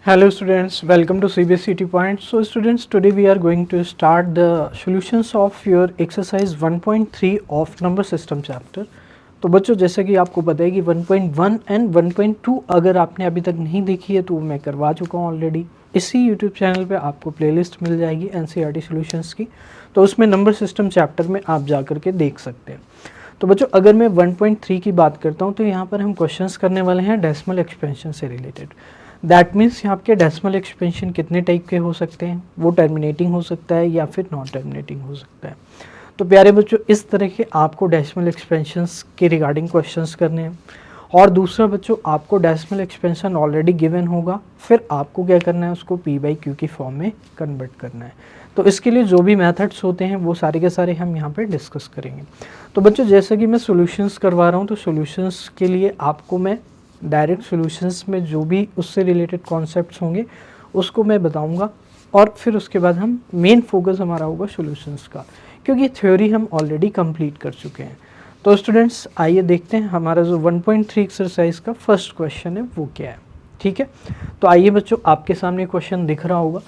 Hello students, welcome to CBSE City Point. So students, today we are going to start the solutions of your exercise 1.3 of number system chapter. तो बच्चों जैसा कि आपको पता है कि 1.1 एंड 1.2 अगर आपने अभी तक नहीं देखी है तो मैं करवा चुका हूँ ऑलरेडी। इसी यूट्यूब चैनल पे आपको प्लेलिस्ट मिल जाएगी NCERT सॉल्यूशंस की, तो उसमें नंबर सिस्टम चैप्टर में आप जा कर के देख सकते हैं। तो बच्चों अगर मैं 1.3 की बात करता हूँ तो यहाँ पर हम क्वेश्चंस करने वाले हैं डेसिमल एक्सपेंशन से रिलेटेड। दैट मीन्स यहाँ आपके डेसिमल एक्सपेंशन कितने टाइप के हो सकते हैं, वो टर्मिनेटिंग हो सकता है या फिर नॉन टर्मिनेटिंग हो सकता है। तो प्यारे बच्चों इस तरह के आपको डेसिमल एक्सपेंशंस के रिगार्डिंग क्वेश्चंस करने हैं। और दूसरा बच्चों आपको डेसिमल एक्सपेंशन ऑलरेडी गिवन होगा, फिर आपको क्या करना है उसको P/Q की फॉर्म में कन्वर्ट करना है। तो इसके लिए जो भी मेथड्स होते हैं वो सारे के सारे हम यहाँ पे डिस्कस करेंगे। तो बच्चों जैसे कि मैं सॉल्यूशंस करवा रहा हूँ तो सॉल्यूशंस के लिए आपको मैं डायरेक्ट सॉल्यूशंस में जो भी उससे रिलेटेड कॉन्सेप्ट्स होंगे उसको मैं बताऊंगा, और फिर उसके बाद हम मेन फोकस हमारा होगा सॉल्यूशंस का, क्योंकि थ्योरी हम ऑलरेडी कंप्लीट कर चुके हैं। तो स्टूडेंट्स आइए देखते हैं हमारा जो 1.3 एक्सरसाइज का फर्स्ट क्वेश्चन है वो क्या है। ठीक है, तो आइए बच्चों आपके सामने क्वेश्चन दिख रहा होगा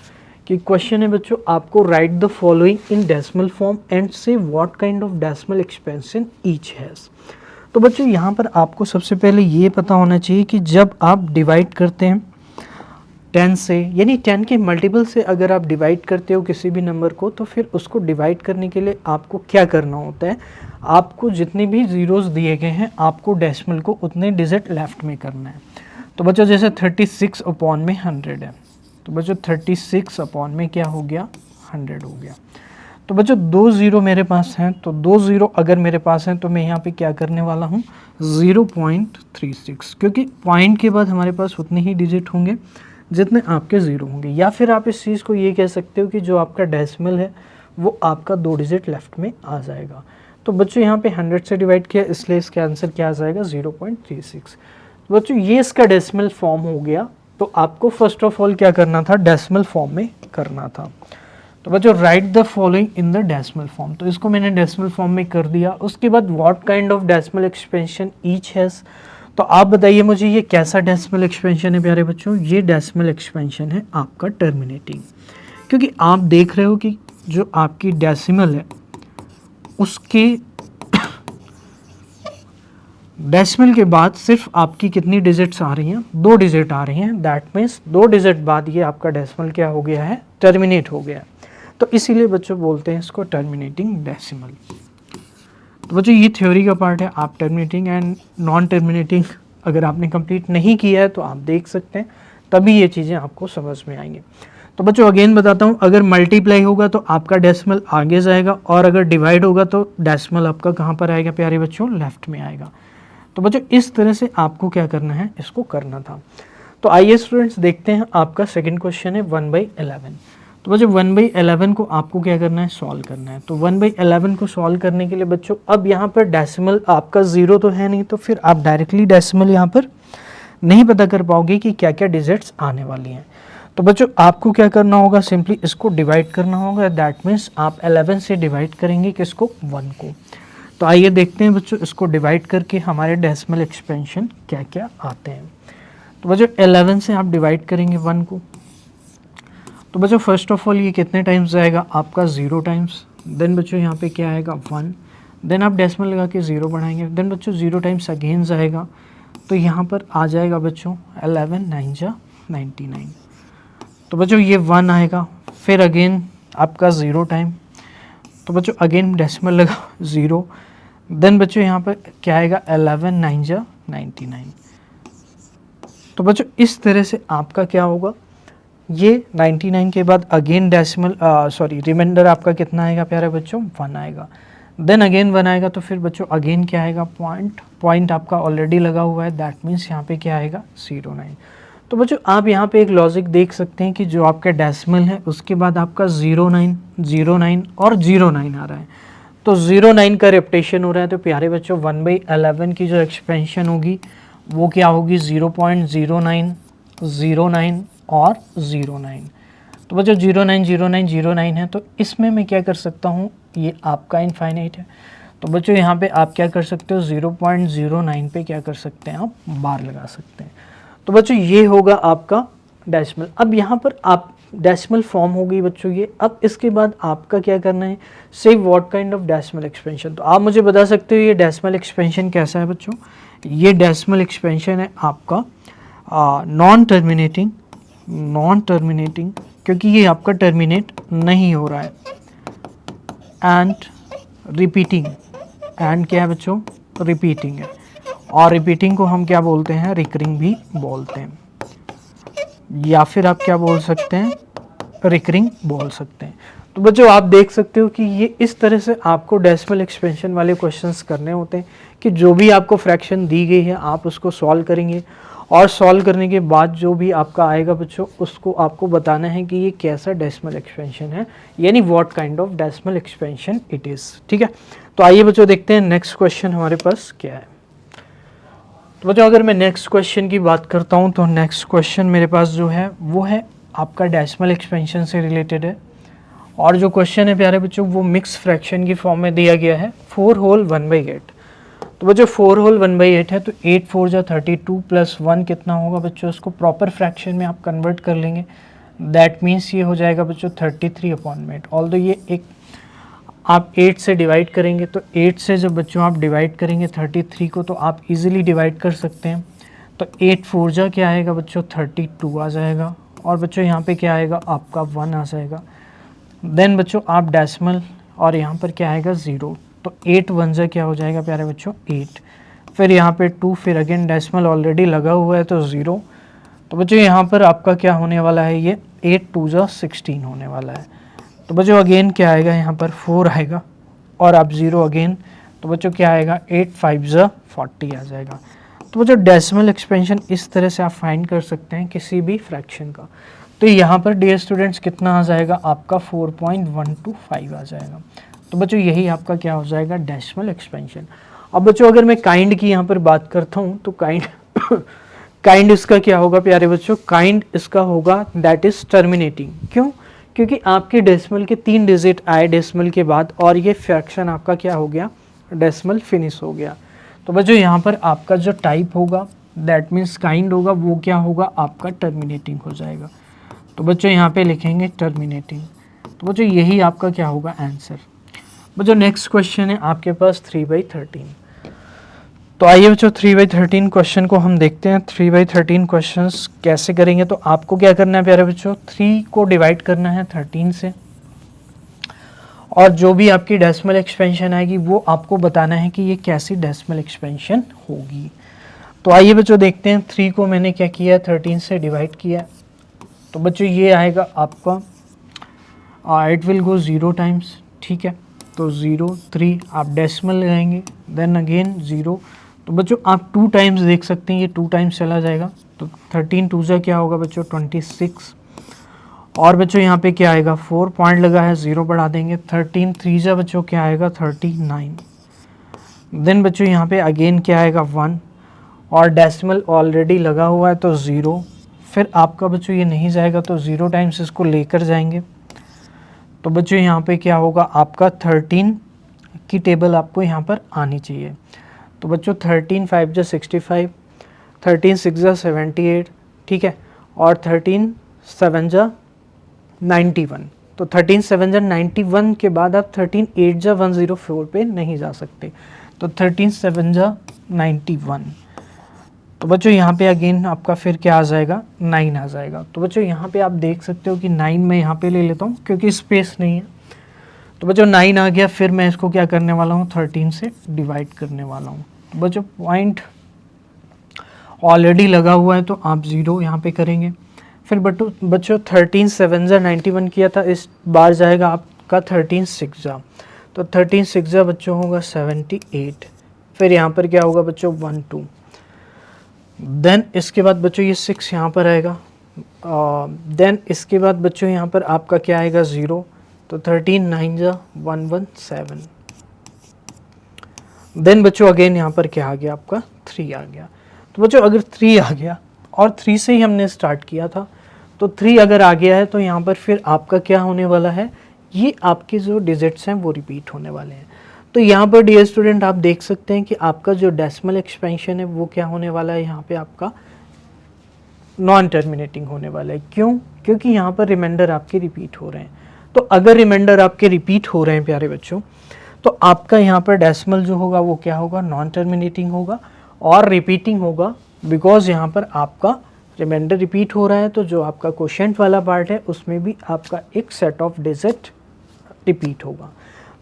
कि क्वेश्चन है बच्चों आपको write the following in decimal form and say what kind of decimal expansion each has. तो बच्चों यहाँ पर आपको सबसे पहले ये पता होना चाहिए कि जब आप डिवाइड करते हैं 10 से, यानी 10 के मल्टीपल से अगर आप डिवाइड करते हो किसी भी नंबर को, तो फिर उसको डिवाइड करने के लिए आपको क्या करना होता है, आपको जितने भी ज़ीरोज़ दिए गए हैं आपको डेसिमल को उतने डिजिट लेफ्ट में करना है। तो बच्चों जैसे 36 अपॉन में 100 है, तो बच्चों 36 अपॉन में क्या हो गया 100 हो गया। तो बच्चों 2 ज़ीरो मेरे पास हैं, तो 2 ज़ीरो अगर मेरे पास हैं तो मैं यहाँ पे क्या करने वाला हूँ 0.36, क्योंकि पॉइंट के बाद हमारे पास उतने ही डिजिट होंगे जितने आपके ज़ीरो होंगे। या फिर आप इस चीज़ को ये कह सकते हो कि जो आपका डेसिमल है वो आपका 2 डिजिट लेफ्ट में आ जाएगा। तो बच्चों यहाँ पे 100 से डिवाइड किया इसलिए इसका आंसर क्या आ जाएगा 0.36। बच्चों ये इसका डेसिमल फॉर्म हो गया। तो आपको फर्स्ट ऑफ ऑल क्या करना था, डेसिमल फॉर्म में करना था। तो बच्चों right the following in the decimal form, तो इसको मैंने डेसिमल फॉर्म में कर दिया। उसके बाद what kind of decimal expansion each has, तो आप बताइए मुझे ये कैसा डेसिमल एक्सपेंशन है प्यारे बच्चों। ये डेसिमल एक्सपेंशन है आपका टर्मिनेटिंग, क्योंकि आप देख रहे हो कि जो आपकी डेसिमल है उसके डेसिमल के बाद सिर्फ आपकी कितनी डिजिट्स आ रही हैं, 2 डिजिट आ रही हैं। दैट मीन्स 2 डिजिट बाद ये आपका डेसिमल क्या हो गया है, टर्मिनेट हो गया है। तो इसीलिए बच्चों बोलते हैं इसको टर्मिनेटिंग डेसिमल। तो बच्चों ये थ्योरी का पार्ट है। आप टर्मिनेटिंग एंड नॉन टर्मिनेटिंग अगर आपने कंप्लीट नहीं किया है तो आप देख सकते हैं, तभी ये चीज़ें आपको समझ में आएंगी। तो बच्चों अगेन बताता हूँ, अगर मल्टीप्लाई होगा तो आपका डेसिमल आगे जाएगा, और अगर डिवाइड होगा तो डेसिमल आपका कहाँ पर आएगा प्यारे बच्चों, लेफ्ट में आएगा। तो बच्चों इस तरह से आपको क्या करना है, इसको करना था। तो आइए स्टूडेंट्स देखते हैं आपका सेकंड क्वेश्चन है 1/11। तो बच्चों 1/11 को आपको क्या करना है, सॉल्व करना है। तो 1/11 को सॉल्व करने के लिए बच्चों अब यहाँ पर डेसिमल आपका 0 तो है नहीं, तो फिर आप डायरेक्टली डेसिमल यहाँ पर नहीं पता कर पाओगे कि क्या क्या डिजिट्स आने वाली हैं। तो बच्चों आपको क्या करना होगा, सिंपली इसको डिवाइड करना होगा। दैट मीन्स आप 11 से डिवाइड करेंगे किसको, 1 को। तो आइए देखते हैं बच्चों इसको डिवाइड करके हमारे डेसिमल एक्सपेंशन क्या क्या आते हैं। तो बच्चों 11 से आप डिवाइड करेंगे 1 को, तो बच्चों फर्स्ट ऑफ ऑल ये कितने टाइम्स जाएगा आपका 0 टाइम्स। देन बच्चों यहाँ पे क्या आएगा 1, देन आप डेसिमल लगा के 0 बढ़ाएंगे। देन बच्चों 0 टाइम्स अगेन जाएगा, तो यहाँ पर आ जाएगा बच्चों 11 9 जा 99। तो बच्चों ये 1 आएगा, फिर अगेन आपका 0 टाइम, तो बच्चों अगेन डेसिमल लगा 0। देन बच्चों यहाँ पर क्या आएगा 11 9 जा 99। तो बच्चों इस तरह से आपका क्या होगा, ये 99 के बाद अगेन डेसिमल रिमाइंडर आपका कितना आएगा प्यारे बच्चों, 1 आएगा। देन अगेन 1 आएगा, तो फिर बच्चों अगेन क्या आएगा, पॉइंट आपका ऑलरेडी लगा हुआ है। दैट मीन्स यहाँ पे क्या आएगा 09। तो बच्चों आप यहाँ पे एक लॉजिक देख सकते हैं कि जो आपका डेसिमल है उसके बाद आपका 09 09 और 09 आ रहा है, तो 09 का रेपिटेशन हो रहा है। तो प्यारे बच्चों 1/11 की जो एक्सपेंशन होगी वो क्या होगी 0.09 09 और 09। तो बच्चों 09 09 09 है, तो इसमें मैं क्या कर सकता हूँ, ये आपका इनफाइनाइट है। तो बच्चों यहाँ पे आप क्या कर सकते हो 0.09 पे क्या कर सकते हैं, आप बार लगा सकते हैं। तो बच्चों ये होगा आपका डेसिमल। अब यहाँ पर आप डेसिमल फॉर्म हो गई बच्चों ये। अब इसके बाद आपका क्या करना है, से what kind of decimal expansion. तो आप मुझे बता सकते हो ये डेसिमल एक्सपेंशन कैसा है बच्चों। ये डेसिमल एक्सपेंशन है आपका नॉन टर्मिनेटिंग, नॉन टर्मिनेटिंग क्योंकि ये आपका टर्मिनेट नहीं हो रहा है, एंड रिपीटिंग, एंड क्या है बच्चों, रिपीटिंग है। और रिपीटिंग को हम क्या बोलते हैं, रिकरिंग भी बोलते हैं, या फिर आप क्या बोल सकते हैं, रिकरिंग बोल सकते हैं। तो बच्चों आप देख सकते हो कि ये इस तरह से आपको डेसिमल एक्सपेंशन वाले क्वेश्चंस करने होते हैं कि जो भी आपको फ्रैक्शन दी गई है आप उसको सॉल्व करेंगे, और सॉल्व करने के बाद जो भी आपका आएगा बच्चों उसको आपको बताना है कि ये कैसा डेसिमल एक्सपेंशन है, यानी what kind of decimal expansion it is. ठीक है, तो आइए बच्चों देखते हैं नेक्स्ट क्वेश्चन हमारे पास क्या है। तो बच्चों अगर मैं नेक्स्ट क्वेश्चन की बात करता हूँ तो नेक्स्ट क्वेश्चन मेरे पास जो है वो है आपका डेसिमल एक्सपेंशन से रिलेटेड है। और जो क्वेश्चन है प्यारे बच्चों वो मिक्स फ्रैक्शन की फॉर्म में दिया गया है, 4 होल 1/8। तो बच्चों 4 होल 1/8 है तो 8 4 जा 32 प्लस 1 कितना होगा बच्चों, इसको प्रॉपर फ्रैक्शन में आप कन्वर्ट कर लेंगे, दैट मीन्स ये हो जाएगा बच्चों 33/8। ऑल्दो ये एक आप 8 से डिवाइड करेंगे तो 8 से जब बच्चों आप डिवाइड करेंगे 33 को तो आप इजीली डिवाइड कर सकते हैं। तो 8 4 जा क्या आएगा बच्चों 32 आ जाएगा, और बच्चों यहाँ पे क्या आएगा आपका 1 आ जाएगा। देन बच्चों आप डेसिमल और यहाँ पर क्या आएगा 0, तो 8 1 जा क्या हो जाएगा प्यारे बच्चों 8, फिर यहाँ पे 2, फिर अगेन डेसिमल ऑलरेडी लगा हुआ है तो 0। तो बच्चों यहाँ पर आपका क्या होने वाला है, ये 8 2 जा 16 होने वाला है। तो बच्चों अगेन क्या आएगा यहाँ पर 4 आएगा, और आप 0 अगेन, तो बच्चों क्या आएगा 8 5 जा 40 आ जाएगा। तो बच्चों डेसिमल एक्सपेंशन इस तरह से आप फाइंड कर सकते हैं किसी भी फ्रैक्शन का। तो यहाँ पर डियर स्टूडेंट्स कितना आ जाएगा आपका 4.125 आ जाएगा। तो बच्चों यही आपका क्या हो जाएगा डेसिमल एक्सपेंशन। अब बच्चों अगर मैं काइंड की यहाँ पर बात करता हूँ तो काइंड काइंड इसका क्या होगा प्यारे बच्चों, काइंड इसका होगा दैट इज टर्मिनेटिंग। क्यों, क्योंकि आपके डेसिमल के 3 डिजिट आए डेसिमल के बाद और ये फ्रैक्शन आपका क्या हो गया, डेसिमल फिनिश हो गया। तो बच्चों यहाँ पर आपका जो टाइप होगा दैट मीन्स काइंड होगा वो क्या होगा आपका टर्मिनेटिंग हो जाएगा। तो बच्चों यहाँ पे लिखेंगे टर्मिनेटिंग। तो बच्चों यही आपका क्या होगा आंसर। बच्चों नेक्स्ट क्वेश्चन है आपके पास 3/13। तो आइए बच्चों 3/13 क्वेश्चन को हम देखते हैं। 3/13 क्वेश्चंस कैसे करेंगे, तो आपको क्या करना है प्यारे बच्चों, 3 को डिवाइड करना है 13 से, और जो भी आपकी डेसिमल एक्सपेंशन आएगी वो आपको बताना है कि ये कैसी डेसिमल एक्सपेंशन होगी। तो आइए बच्चों देखते हैं, 3 को मैंने क्या किया 13 से डिवाइड किया, तो बच्चों ये आएगा आपका इट विल गो 0 टाइम्स। ठीक है, तो 0 3 आप डेसिमल लगाएंगे, देन अगेन 0। तो बच्चों आप 2 टाइम्स देख सकते हैं, ये 2 टाइम्स चला जाएगा, तो 13 2 जा क्या होगा बच्चों 26, और बच्चों यहाँ पे क्या आएगा 4 पॉइंट लगा है 0 बढ़ा देंगे, 13 3 जा बच्चों क्या आएगा 39। देन बच्चों यहाँ पे अगेन क्या आएगा 1, और डेसिमल ऑलरेडी लगा हुआ है तो 0, फिर आपका बच्चों ये नहीं जाएगा तो 0 टाइम्स इसको लेकर जाएंगे। तो बच्चों यहाँ पे क्या होगा आपका 13 की टेबल आपको यहाँ पर आनी चाहिए। तो बच्चों 13 5 जा 65, 13 6 जा 78, ठीक है, और 13 7 जा 91। तो 13 7 जा 91 के बाद आप 13 8 जा 104 पे नहीं जा सकते, तो 13 7 जा 91। तो बच्चों यहाँ पे अगेन आपका फिर क्या आ जाएगा 9 आ जाएगा। तो बच्चों यहाँ पे आप देख सकते हो कि 9 मैं यहाँ पे ले लेता हूँ क्योंकि स्पेस नहीं है। तो बच्चों 9 आ गया, फिर मैं इसको क्या करने वाला हूँ 13 से डिवाइड करने वाला हूँ। तो बच्चों पॉइंट ऑलरेडी लगा हुआ है तो आप 0 यहाँ पे करेंगे, फिर बच्चों 13 7 जा 91 किया था, इस बार जाएगा आपका 13 6 जा, तो 13 6 जा बच्चों होगा 78, फिर यहाँ पर क्या होगा बच्चों 1 2, देन इसके बाद बच्चों ये 6 यहाँ पर आएगा, देन इसके बाद बच्चों यहाँ पर आपका क्या आएगा 0, तो 13 9 जा 117, देन बच्चों अगेन यहाँ पर क्या आ गया आपका 3 आ गया। तो बच्चों अगर 3 आ गया और 3 से ही हमने स्टार्ट किया था, तो 3 अगर आ गया है तो यहाँ पर फिर आपका क्या होने वाला है, ये आपके जो डिजिट्स हैं वो रिपीट होने वाले हैं। तो यहाँ पर डियर स्टूडेंट आप देख सकते हैं कि आपका जो डेसिमल एक्सपेंशन है वो क्या होने वाला है, यहाँ पे आपका नॉन टर्मिनेटिंग होने वाला है। क्यों? क्योंकि यहाँ पर रिमाइंडर आपके रिपीट हो रहे हैं। तो अगर रिमाइंडर आपके रिपीट हो रहे हैं प्यारे बच्चों, तो आपका यहाँ पर डेसिमल जो होगा वो क्या होगा? नॉन टर्मिनेटिंग होगा और रिपीटिंग होगा, बिकॉज यहाँ पर आपका रिमाइंडर रिपीट हो रहा है। तो जो आपका क्वोशिएंट वाला पार्ट है उसमें भी आपका एक सेट ऑफ डिजिट रिपीट होगा।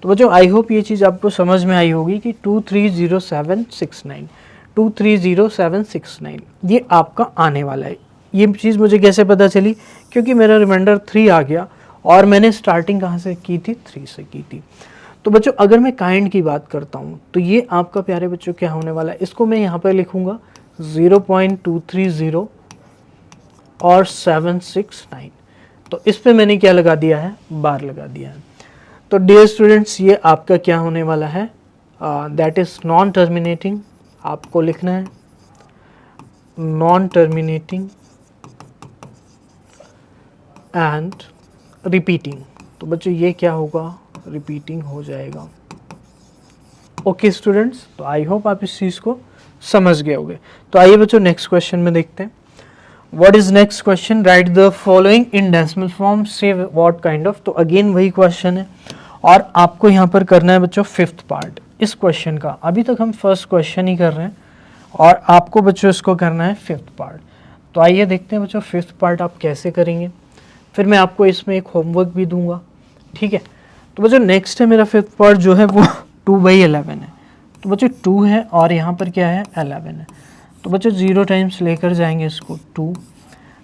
तो बच्चों आई होप ये चीज़ आपको समझ में आई होगी कि 230769 ये आपका आने वाला है। ये चीज़ मुझे कैसे पता चली? क्योंकि मेरा रिमाइंडर 3 आ गया और मैंने स्टार्टिंग कहाँ से की थी? 3 से की थी। तो बच्चों अगर मैं काइंड की बात करता हूँ तो ये आपका प्यारे बच्चों क्या होने वाला है? इसको मैं यहाँ पर लिखूँगा 0.230 और 769। तो इस पे मैंने क्या लगा दिया है? बार लगा दिया है। तो डियर स्टूडेंट्स ये आपका क्या होने वाला है? That is non terminating. आपको लिखना है नॉन टर्मिनेटिंग एंड रिपीटिंग। तो बच्चों ये क्या होगा? रिपीटिंग हो जाएगा। ओके स्टूडेंट्स, तो आई होप आप इस चीज़ को समझ गए होंगे। तो आइए बच्चों नेक्स्ट क्वेश्चन में देखते हैं। What is next question? Write the following in decimal form. Say what kind of। तो अगेन वही क्वेश्चन है और आपको यहाँ पर करना है बच्चों फिफ्थ पार्ट इस क्वेश्चन का। अभी तक हम फर्स्ट क्वेश्चन ही कर रहे हैं और आपको बच्चों इसको करना है फिफ्थ पार्ट। तो आइए देखते हैं बच्चों फिफ्थ पार्ट आप कैसे करेंगे। फिर मैं आपको इसमें एक होमवर्क भी दूंगा, ठीक है। तो बच्चों नेक्स्ट है मेरा फिफ्थ पार्ट जो है वो 2/11 है। तो बच्चों 2 है और यहाँ पर क्या है? 11 है। तो बच्चों 0 टाइम्स लेकर जाएंगे इसको 2,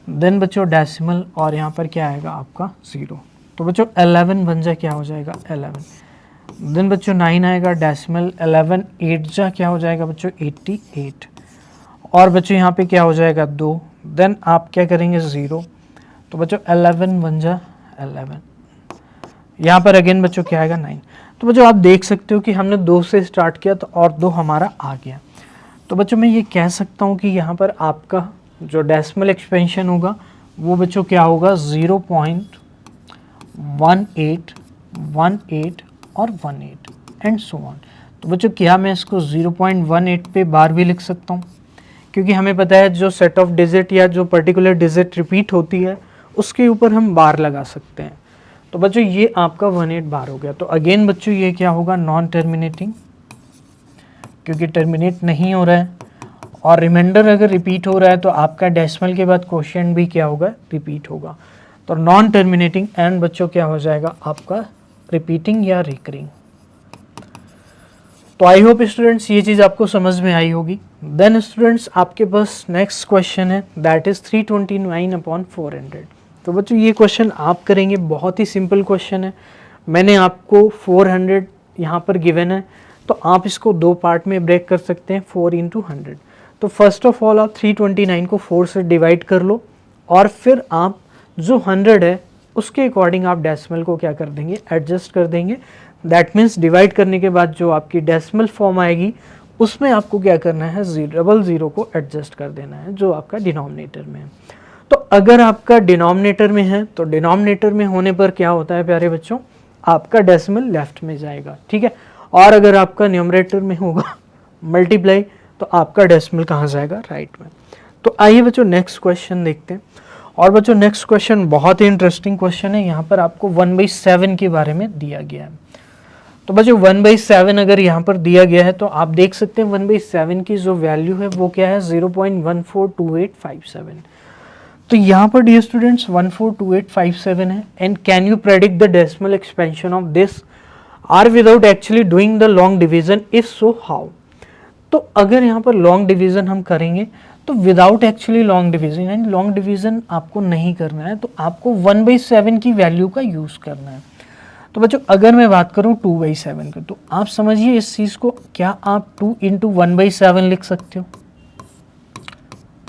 देन बच्चों डेसिमल और यहाँ पर क्या आएगा आपका 0। तो बच्चों 11 बन जा क्या हो जाएगा? 11। देन बच्चों 9 आएगा डेसिमल 11 8 जा क्या हो जाएगा बच्चों? 88। और बच्चों यहाँ पे क्या हो जाएगा? 2। देन आप क्या करेंगे? 0। तो बच्चों 11 बन जा 11। यहाँ पर अगेन बच्चों क्या आएगा? 9। तो बच्चों आप देख सकते हो कि हमने 2 से स्टार्ट किया तो और 2 हमारा आ गया। तो बच्चों मैं ये कह सकता हूँ कि यहाँ पर आपका जो डेसिमल एक्सपेंशन होगा वो बच्चों क्या होगा? 0.1818 और 18 एंड सो ऑन। तो बच्चों क्या मैं इसको 0.18 पे बार भी लिख सकता हूँ? क्योंकि हमें पता है जो सेट ऑफ डिजिट या जो पर्टिकुलर डिजिट रिपीट होती है उसके ऊपर हम बार लगा सकते हैं। तो बच्चों ये आपका 18 बार हो गया। तो अगेन बच्चों ये क्या होगा? नॉन टर्मिनेटिंग, क्योंकि टर्मिनेट नहीं हो रहा है और रिमाइंडर अगर रिपीट हो रहा है तो आपका डेसिमल के बाद क्वोशिएंट भी क्या होगा? रिपीट होगा। तो नॉन टर्मिनेटिंग एंड बच्चों क्या हो जाएगा आपका? रिपीटिंग या रिकरिंग। तो आई होप स्टूडेंट्स ये चीज़ आपको समझ में आई होगी। देन स्टूडेंट्स आपके पास नेक्स्ट क्वेश्चन है दैट इज़ 329/400। तो बच्चों ये क्वेश्चन आप करेंगे, बहुत ही सिंपल क्वेश्चन है। मैंने आपको 400 यहाँ पर गिवन है तो आप इसको 2 पार्ट में ब्रेक कर सकते हैं 4 × 100। तो फर्स्ट ऑफ ऑल आप 329 को 4 से डिवाइड कर लो और फिर आप जो 100 है उसके अकॉर्डिंग आप डेसिमल को क्या कर देंगे? एडजस्ट कर देंगे। दैट मीन्स डिवाइड करने के बाद जो आपकी डेसिमल फॉर्म आएगी उसमें आपको क्या करना है? 000 को एडजस्ट कर देना है जो आपका डिनोमिनेटर में है। तो अगर आपका डिनोमिनेटर में है तो डिनोमिनेटर में होने पर क्या होता है प्यारे बच्चों? आपका डेसिमल लेफ्ट में जाएगा, ठीक है। और अगर आपका न्यूमरेटर में होगा मल्टीप्लाई तो आपका डेसिमल कहाँ जाएगा? राइट में। तो आइए बच्चों नेक्स्ट क्वेश्चन देखते हैं। और बच्चों नेक्स्ट क्वेश्चन बहुत ही इंटरेस्टिंग क्वेश्चन है। यहाँ पर आपको 1/7 के बारे में दिया गया है। तो बच्चों 1/7 अगर यहाँ पर दिया गया है तो आप देख सकते हैं 1/7 की जो वैल्यू है वो क्या है? 0.142857। तो यहाँ पर डियर स्टूडेंट्स 142857 है। And can you predict the decimal expansion of this are without actually doing the long division? If so how? तो अगर यहाँ पर लॉन्ग डिवीजन हम करेंगे तो विदाउट एक्चुअली लॉन्ग डिवीजन, यानी लॉन्ग डिवीजन आपको नहीं करना है, तो आपको 1/7 की वैल्यू का यूज़ करना है। तो बच्चों अगर मैं बात करूँ 2/7 की, तो आप समझिए इस चीज़ को, क्या आप 2 × 1/7 लिख सकते हो?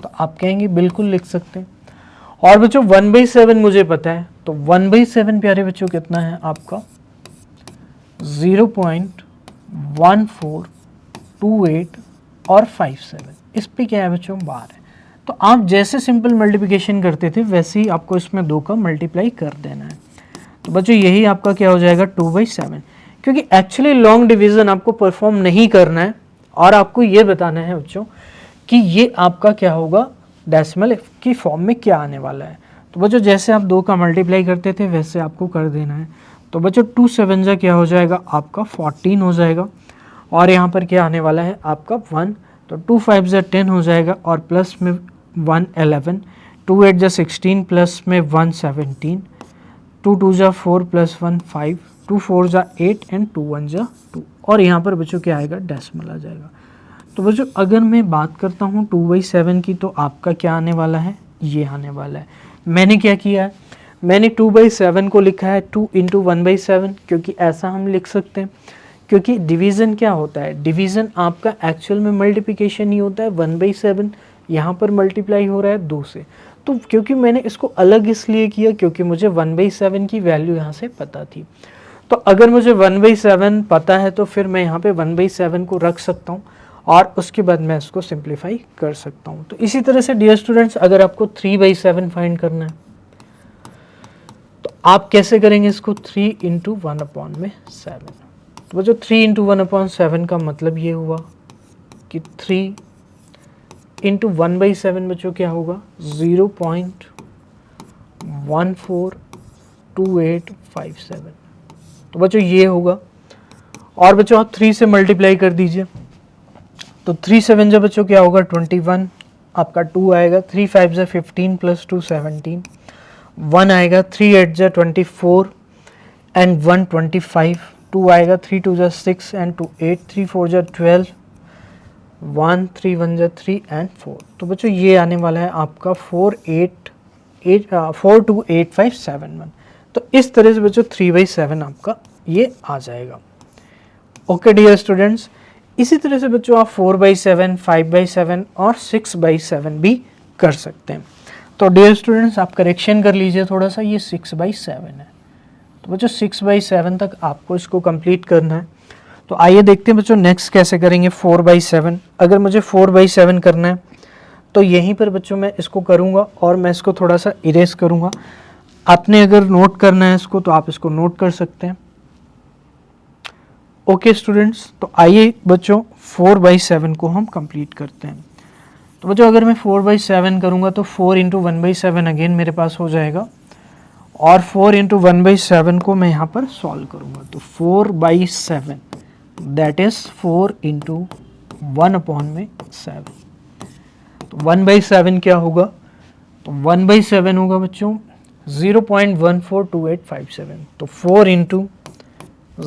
तो आप कहेंगे बिल्कुल लिख सकते हैं। और बच्चों 1/7 मुझे पता है, तो 1/7 प्यारे बच्चों कितना है आपका? 0.1428 और 57। इस पे क्या है बच्चों? बार है। तो आप जैसे सिंपल मल्टीप्लिकेशन करते थे वैसे ही आपको इसमें 2 का मल्टीप्लाई कर देना है। तो बच्चों यही आपका क्या हो जाएगा? 2/7। क्योंकि एक्चुअली लॉन्ग डिवीजन आपको परफॉर्म नहीं करना है और आपको ये बताना है बच्चों कि ये आपका क्या होगा? डेसिमल की फॉर्म में क्या आने वाला है। तो बच्चों जैसे आप 2 का मल्टीप्लाई करते थे वैसे आपको कर देना है। तो बच्चों 2 7 जा क्या हो जाएगा आपका 14 हो जाएगा, और यहाँ पर क्या आने वाला है आपका 1, तो 2 5 जा 10 हो जाएगा, और प्लस में 1 11, 2 8 जा 16, प्लस में 1 17, 2 2 जा 4 प्लस 1 5, 2 4 जा 8 एंड 2 1 जा 2, और यहाँ पर बच्चों क्या आएगा डेसिमल आ जाएगा। तो बच्चों अगर मैं बात करता हूँ 2/7 की, तो आपका क्या आने वाला है, ये आने वाला है। मैंने क्या किया है, मैंने 2/7 को लिखा है 2 × 1/7, क्योंकि ऐसा हम लिख सकते हैं, क्योंकि डिवीज़न क्या होता है, डिवीज़न आपका एक्चुअल में मल्टीप्लिकेशन ही होता है। 1/7 यहाँ पर मल्टीप्लाई हो रहा है 2 से, तो क्योंकि मैंने इसको अलग इसलिए किया क्योंकि मुझे 1/7 की वैल्यू यहाँ से पता थी। तो अगर मुझे 1/7 पता है तो फिर मैं यहाँ पे 1/7 को रख सकता हूँ और उसके बाद मैं इसको सिंप्लीफाई कर सकता हूँ। तो इसी तरह से डियर स्टूडेंट्स, अगर आपको 3/7 फाइंड करना है तो आप कैसे करेंगे इसको, 3 × 1/7। तो जो 3 × 1/7 का मतलब ये हुआ कि 3 × 1/7 बच्चों क्या होगा 0.142857। तो बच्चों ये होगा, और बच्चों आप 3 से मल्टीप्लाई कर दीजिए, तो 3 7 जा बच्चों क्या होगा 21, आपका 2 आएगा, 3 5 जा 15 प्लस 2 17, 1 आएगा, 3 8 जा 24 एंड 1 25, 2 आएगा, 3 2 जा 6 एंड 2 8, 3 4 जा 12, 1 3 1 जा 3 एंड 4। तो बच्चों ये आने वाला है आपका 428571। तो इस तरह से बच्चों 3/7 आपका ये आ जाएगा। ओके डियर स्टूडेंट्स, इसी तरह से बच्चों आप 4/7, 5/7 और 6/7 भी कर सकते हैं। तो डियर स्टूडेंट्स आप करेक्शन कर लीजिए थोड़ा सा, ये 6/7 है। तो बच्चों 6/7 तक आपको इसको कंप्लीट करना है। तो आइए देखते हैं बच्चों नेक्स्ट कैसे करेंगे 4/7। अगर मुझे 4/7 करना है तो यहीं पर बच्चों मैं इसको करूँगा और मैं इसको थोड़ा सा इरेज करूँगा। आपने अगर नोट करना है इसको तो आप इसको नोट कर सकते हैं। ओके स्टूडेंट्स, तो आइए बच्चों 4/7 को हम कंप्लीट करते हैं। तो बच्चों अगर मैं 4/7 करूँगा तो 4 × 1/7 अगेन मेरे पास हो जाएगा, और 4 × 1/7 को मैं यहाँ पर सॉल्व करूँगा। तो 4/7 दैट इज़ 4 × 1/7। तो 1/7 क्या होगा, तो 1/7 होगा बच्चों 0.142857। तो 4 ×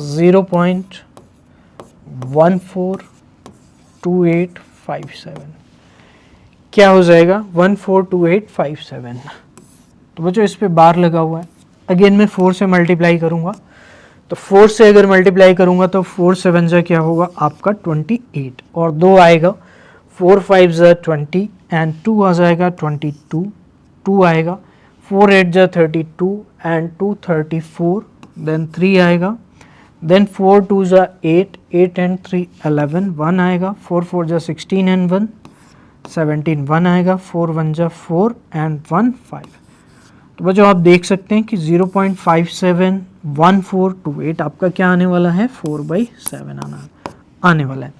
0.142857 क्या हो जाएगा 142857। तो बच्चों इस पे बार लगा हुआ है, अगेन मैं 4 से मल्टीप्लाई करूँगा। तो 4 से अगर मल्टीप्लाई करूँगा तो 4 7 जा क्या होगा आपका 28, और 2 आएगा, 4 5 जा 20 एंड 2 आ जाएगा 22, 2 आएगा, 4 8 जा 32 एंड 2 34, देन 3 आएगा, देन 4 2 जा 8, 8 एंड 3 11, 1 आएगा, 4 4 जा 16 एंड 1 17, 1 आएगा, 4 1 जा 4 एंड 1 5। तो बच्चों आप देख सकते हैं कि 0.571428 आपका क्या आने वाला है 4/7 आने वाला है।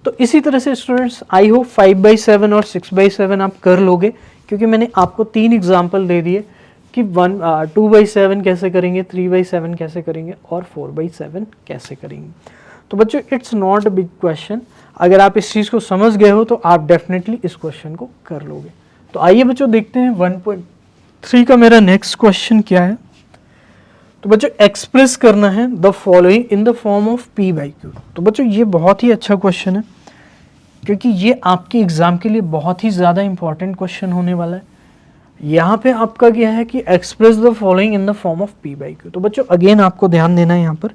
तो इसी तरह से स्टूडेंट्स आई होप 5/7 और 6/7 आप कर लोगे, क्योंकि मैंने आपको 3 एग्जाम्पल दे दिए कि 2/7 कैसे करेंगे, 3/7 कैसे करेंगे और 4/7 कैसे करेंगे। तो बच्चों it's not a big question, अगर आप इस चीज़ को समझ गए हो तो आप डेफिनेटली इस क्वेश्चन को कर लोगे। तो आइए बच्चों देखते हैं 1.3 का मेरा नेक्स्ट क्वेश्चन क्या है। तो बच्चों एक्सप्रेस करना है the following in the form of P/Q। तो बच्चों ये बहुत ही अच्छा क्वेश्चन है, क्योंकि ये आपके एग्जाम के लिए बहुत ही ज़्यादा इंपॉर्टेंट क्वेश्चन होने वाला है। यहाँ पे आपका क्या है कि express the following in the form of P/Q। तो बच्चों अगेन आपको ध्यान देना है, यहाँ पर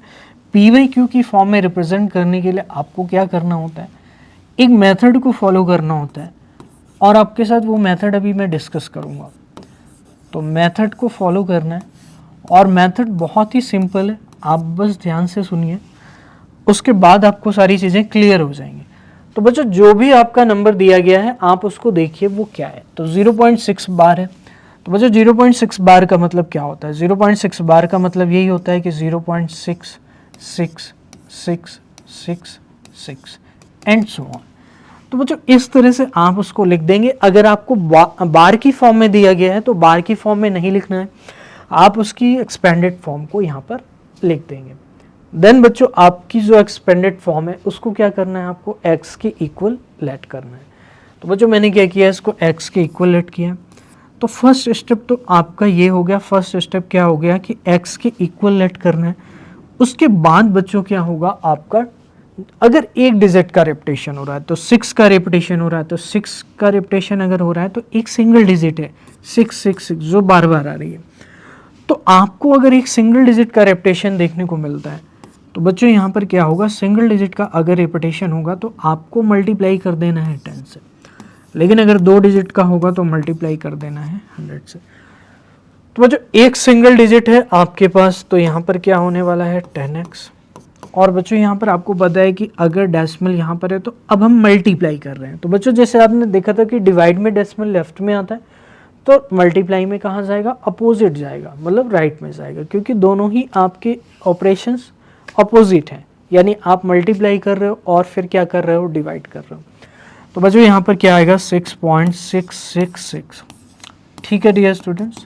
P/Q की फॉर्म में रिप्रेजेंट करने के लिए आपको क्या करना होता है, एक मेथड को फॉलो करना होता है, और आपके साथ वो मेथड अभी मैं डिस्कस करूँगा। तो मेथड को फॉलो करना है, और मेथड बहुत ही सिंपल है, आप बस ध्यान से सुनिए, उसके बाद आपको सारी चीज़ें क्लियर हो जाएंगी। तो बच्चों जो भी आपका नंबर दिया गया है आप उसको देखिए वो क्या है। तो 0.6 बार है। तो बच्चों 0.6 बार का मतलब क्या होता है, 0.6 बार का मतलब यही होता है कि 0.66666 एंड सो ऑन। तो बच्चों इस तरह से आप उसको लिख देंगे। अगर आपको बार की फॉर्म में दिया गया है तो बार की फॉर्म में नहीं लिखना है, आप उसकी एक्सपेंडेड फॉर्म को यहाँ पर लिख देंगे। देन बच्चों आपकी जो एक्सपेंडेड फॉर्म है उसको क्या करना है, आपको x के इक्वल लेट करना है। तो बच्चों मैंने क्या किया, इसको x के इक्वल लेट किया। तो फर्स्ट स्टेप तो आपका ये हो गया, फर्स्ट स्टेप क्या हो गया कि x के इक्वल लेट करना है। उसके बाद बच्चों क्या होगा आपका, अगर एक डिजिट का रेपिटेशन हो रहा है तो 6 का रेपिटेशन हो रहा है, तो 6 का रेपिटेशन अगर हो रहा है तो एक सिंगल डिजिट है 666 जो बार बार आ रही है। तो आपको अगर एक सिंगल डिजिट का रेपिटेशन देखने को मिलता है तो बच्चों यहाँ पर क्या होगा, सिंगल डिजिट का अगर रेपिटेशन होगा तो आपको मल्टीप्लाई कर देना है 10 से, लेकिन अगर 2 डिजिट का होगा तो मल्टीप्लाई कर देना है 100 से। तो बच्चों एक सिंगल डिजिट है आपके पास, तो यहाँ पर क्या होने वाला है 10x। और बच्चों यहाँ पर आपको पता है कि अगर डेसिमल यहाँ पर है तो अब हम मल्टीप्लाई कर रहे हैं। तो बच्चों जैसे आपने देखा था कि डिवाइड में डेसिमल लेफ्ट में आता है, तो मल्टीप्लाई में कहाँ जाएगा, अपोजिट जाएगा, मतलब राइट में जाएगा, क्योंकि दोनों ही आपके ऑपरेशंस अपोजिट हैं। यानी आप मल्टीप्लाई कर रहे हो और फिर क्या कर रहे हो, डिवाइड कर रहे हो। तो बच्चों यहाँ पर क्या आएगा 6.666। ठीक है डियर स्टूडेंट्स।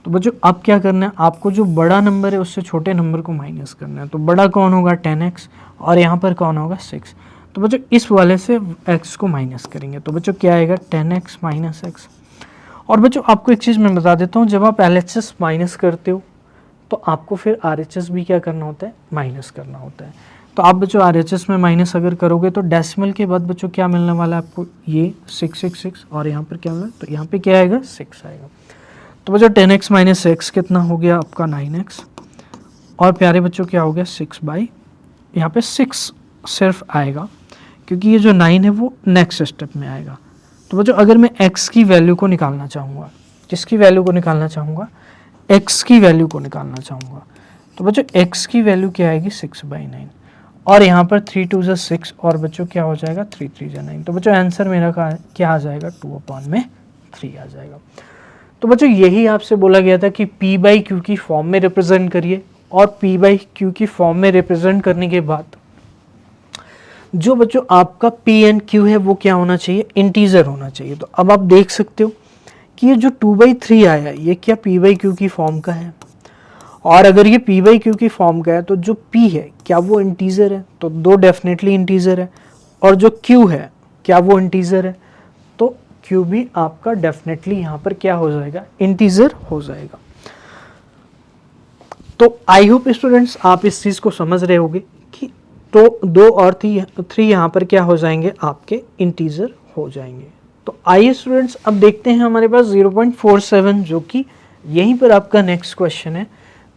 तो बच्चों अब क्या करना है, आपको जो बड़ा नंबर है उससे छोटे नंबर को माइनस करना है। तो बड़ा कौन होगा 10x और यहाँ पर कौन होगा 6। तो बच्चों इस वाले से x को माइनस करेंगे। तो बच्चों क्या आएगा 10x माइनस x। और बच्चों आपको एक चीज़ मैं बता देता हूँ, जब आप LHS माइनस करते हो तो आपको फिर RHS भी क्या करना होता है, माइनस करना होता है। तो आप बच्चों RHS में माइनस अगर करोगे तो डेसिमल के बाद बच्चों क्या मिलने वाला है आपको, ये 666 और यहाँ पर क्या मिला, तो यहाँ पे क्या आएगा 6 आएगा। तो बच्चों 10x माइनस x कितना हो गया आपका 9x। और प्यारे बच्चों क्या हो गया 6 बाई, यहाँ पे 6 सिर्फ आएगा क्योंकि ये जो 9 है वो नेक्स्ट स्टेप में आएगा। तो बच्चों अगर मैं x की वैल्यू को निकालना चाहूँगा, किसकी वैल्यू को निकालना चाहूँगा, x की वैल्यू को निकालना चाहूँगा, तो बच्चों x की वैल्यू क्या आएगी 6/9 और यहाँ पर 3 2 ज़ा 6 और बच्चों क्या हो जाएगा 3 3 ज़ा 9। तो बच्चों आंसर मेरा क्या आ जाएगा 2/3 आ जाएगा। तो बच्चों यही आपसे बोला गया था कि p/q की फॉर्म में रिप्रेजेंट करिए, और p/q की फॉर्म में रिप्रेजेंट करने के बाद जो बच्चों आपका p एंड q है वो क्या होना चाहिए, इंटीजर होना चाहिए। तो अब आप देख सकते हो कि ये जो 2/3 आया है ये क्या p/q की फॉर्म का है, और अगर ये p/q की फॉर्म का है तो जो p है क्या वो इंटीजर है, तो 2 डेफिनेटली इंटीजर है, और जो q है क्या वो इंटीजर है, तो q भी आपका डेफिनेटली यहाँ पर क्या हो जाएगा, इंटीजर हो जाएगा। तो आई होप स्टूडेंट्स आप इस चीज़ को समझ रहे होंगे कि तो 2 और 3 यहाँ पर क्या हो जाएंगे, आपके इंटीजर हो जाएंगे। तो आइए स्टूडेंट्स अब देखते हैं हमारे पास 0.47 जो कि यहीं पर आपका नेक्स्ट क्वेश्चन है,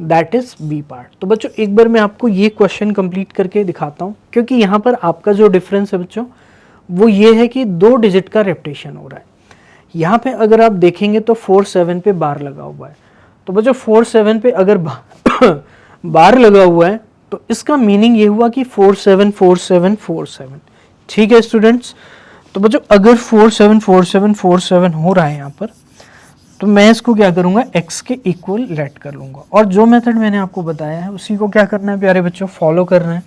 दैट इज बी पार्ट। तो बच्चों एक बार मैं आपको ये क्वेश्चन कंप्लीट करके दिखाता हूँ, क्योंकि यहाँ पर आपका जो डिफरेंस है बच्चों वो ये है कि 2 डिजिट का रेपिटेशन हो रहा है। यहाँ पे अगर आप देखेंगे तो 4 7 पे बार लगा हुआ है। तो बच्चों 4 7 पे अगर बार लगा हुआ है तो इसका मीनिंग ये हुआ कि 4 7 4 7 4 7। ठीक है स्टूडेंट्स। तो बच्चों अगर 4 7 4 7 4 7 हो रहा है यहाँ पर, तो मैं इसको क्या करूँगा, x के इक्वल लेट कर लूँगा, और जो मेथड मैंने आपको बताया है उसी को क्या करना है प्यारे बच्चों, फॉलो करना है,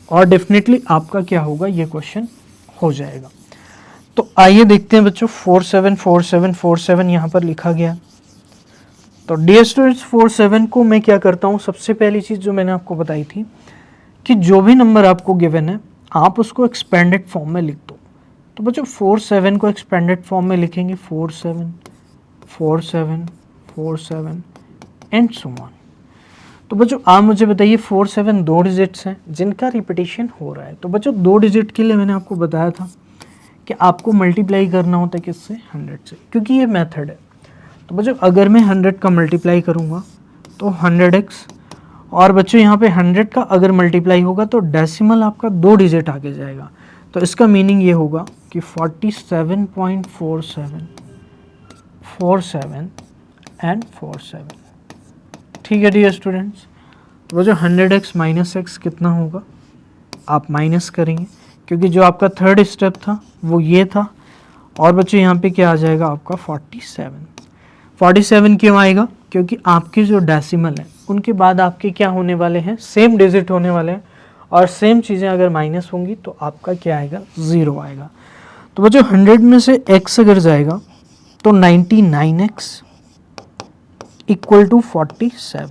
और डेफिनेटली आपका क्या होगा, ये क्वेश्चन हो जाएगा। तो आइए देखते हैं बच्चों 4 7 4 7 4 7 यहाँ पर लिखा गया। तो डियर स्टूडेंट्स 4 7 को मैं क्या करता हूँ, सबसे पहली चीज़ जो मैंने आपको बताई थी कि जो भी नंबर आपको गिवन है आप उसको एक्सपेंडेड फॉर्म में लिख दो। तो बच्चों 4 7 को एक्सपेंडेड फॉर्म में लिखेंगे 4 7 4 7 4 7 एंड सो ऑन। तो बच्चों आप मुझे बताइए 4 7 2 डिजिट्स हैं जिनका रिपीटेशन हो रहा है। तो बच्चों 2 डिजिट के लिए मैंने आपको बताया था कि आपको मल्टीप्लाई करना होता है किससे, 100 से, क्योंकि ये मेथड है। तो बच्चों अगर मैं 100 का मल्टीप्लाई करूँगा तो 100x, और बच्चों यहाँ पे 100 का अगर मल्टीप्लाई होगा तो डेसिमल आपका 2 डिजिट आगे जाएगा। तो इसका मीनिंग ये होगा कि 47.47 47 एंड 47। ठीक है डियर स्टूडेंट्स। तो बच्चों 100x माइनस x कितना होगा, आप माइनस करेंगे क्योंकि जो आपका थर्ड स्टेप था वो ये था, और बच्चों यहाँ पे क्या आ जाएगा आपका 47 क्यों आएगा, क्योंकि आपके जो डेसिमल है उनके बाद आपके क्या होने वाले हैं, सेम डिजिट होने वाले हैं, और सेम चीज़ें अगर माइनस होंगी तो आपका क्या आएगा, 0 आएगा। तो बच्चों 100 में से x अगर जाएगा तो 99x इक्वल टू 47।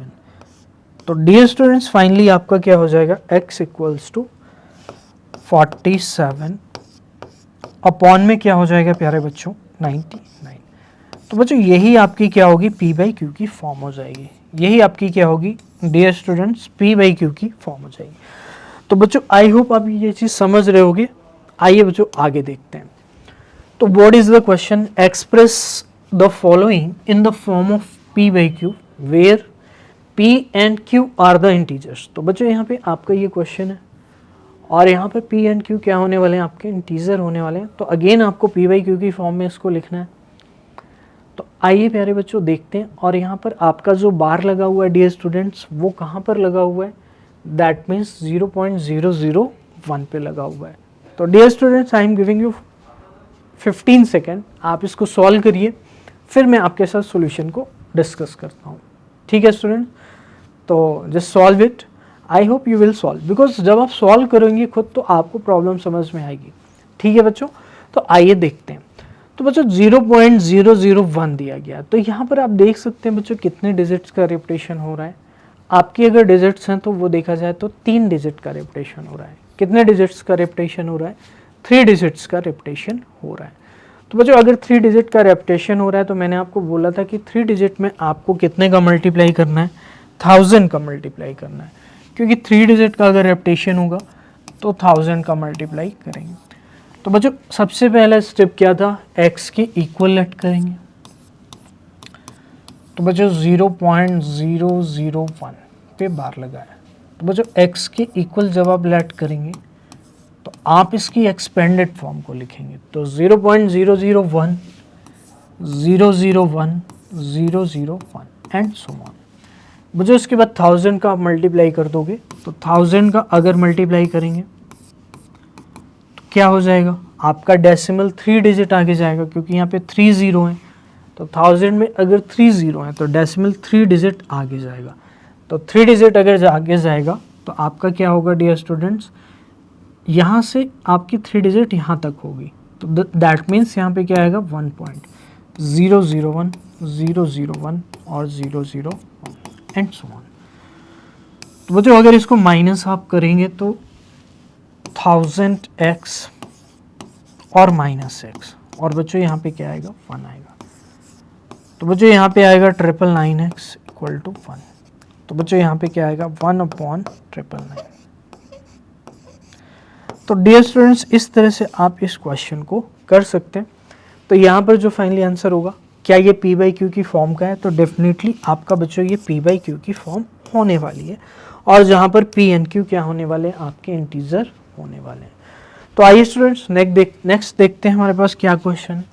तो डियर स्टूडेंट्स फाइनली आपका क्या हो जाएगा, x इक्वल्स टू 47 अपॉन में क्या हो जाएगा प्यारे बच्चों 99। तो बच्चों यही आपकी क्या होगी p बाई क्यू की फॉर्म हो जाएगी, यही आपकी क्या होगी dear students p by Q की फॉर्म हो जाएगी। तो बच्चों आई होप आप ये चीज़ समझ रहे होगे। आइए बच्चों आगे देखते हैं। तो what is the question, express the following in the form of p by Q where p and q are the integers. तो बच्चों यहाँ पे आपका ये क्वेश्चन है और यहाँ पे p एंड q क्या होने वाले हैं, आपके इंटीजर होने वाले हैं। तो अगेन आपको p बाई क्यू की फॉर्म में इसको लिखना है। तो आइए प्यारे बच्चों देखते हैं। और यहाँ पर आपका जो बार लगा हुआ है डियर स्टूडेंट्स वो कहाँ पर लगा हुआ है, दैट मीन्स 0.001 पे लगा हुआ है। तो dear students I am giving you 15 second, आप इसको सॉल्व करिए, फिर मैं आपके साथ सॉल्यूशन को डिस्कस करता हूँ। ठीक है स्टूडेंट, तो just solve it. I hope you will solve, because जब आप सॉल्व करेंगे खुद तो आपको प्रॉब्लम समझ में आएगी। ठीक है बच्चों, तो आइए देखते हैं। तो बच्चों 0.001 दिया गया, तो यहाँ पर आप देख सकते हैं बच्चों कितने डिजिट्स का रिपीटेशन हो रहा है। आपकी अगर डिजिट्स हैं तो वो देखा जाए तो 3 डिजिट का रिपीटेशन हो रहा है। कितने डिजिट्स का रिपीटेशन हो रहा है, 3 डिजिट्स का रिपीटेशन हो रहा है। तो बच्चों अगर 3 डिजिट का रेपिटेशन हो रहा है तो मैंने आपको बोला था कि 3 डिजिट में आपको कितने का मल्टीप्लाई करना है, 1000 का मल्टीप्लाई करना है, क्योंकि 3 डिजिट का अगर रेपिटेशन होगा तो 1000 का मल्टीप्लाई करेंगे। तो बच्चों सबसे पहला स्टेप क्या था, x के इक्वल लेट करेंगे। तो बच्चों 0.001 पे बार लगाया। तो बच्चों x के इक्वल जब आप लेट करेंगे तो आप इसकी एक्सपेंडेड फॉर्म को लिखेंगे। तो 0.001 001 001 एंड सो ऑन। मुझे उसके बाद 1000 का आप मल्टीप्लाई कर दोगे, तो 1000 का अगर मल्टीप्लाई करेंगे तो क्या हो जाएगा, आपका डेसिमल 3 डिजिट आगे जाएगा, क्योंकि यहाँ पे 3 जीरो हैं। तो 1000 में अगर 3 जीरो हैं तो डेसिमल 3 डिजिट आगे जाएगा। तो 3 डिजिट अगर आगे जाएगा तो आपका क्या होगा डियर स्टूडेंट्स, यहाँ से आपकी 3 डिजिट यहाँ तक होगी। तो दैट मीन्स यहाँ पे क्या आएगा 1.001 001 और 001 एंड सो ऑन। तो बच्चों अगर इसको माइनस आप करेंगे तो 1000x और -x, और बच्चों यहाँ पे क्या आएगा 1 आएगा। तो बच्चों यहाँ पे आएगा 999x इक्वल टू 1। तो बच्चों यहाँ पे क्या आएगा 1/999। तो डियर स्टूडेंट्स इस तरह से आप इस क्वेश्चन को कर सकते हैं। तो यहाँ पर जो फाइनली आंसर होगा, क्या ये p बाई क्यू की फॉर्म का है, तो डेफिनेटली आपका बच्चों ये p बाई क्यू की फॉर्म होने वाली है। और जहाँ पर p एंड q क्या होने वाले हैं, आपके इंटीजर होने वाले हैं। तो आइए स्टूडेंट्स नेक्स्ट देखते हैं हमारे पास क्या क्वेश्चन है।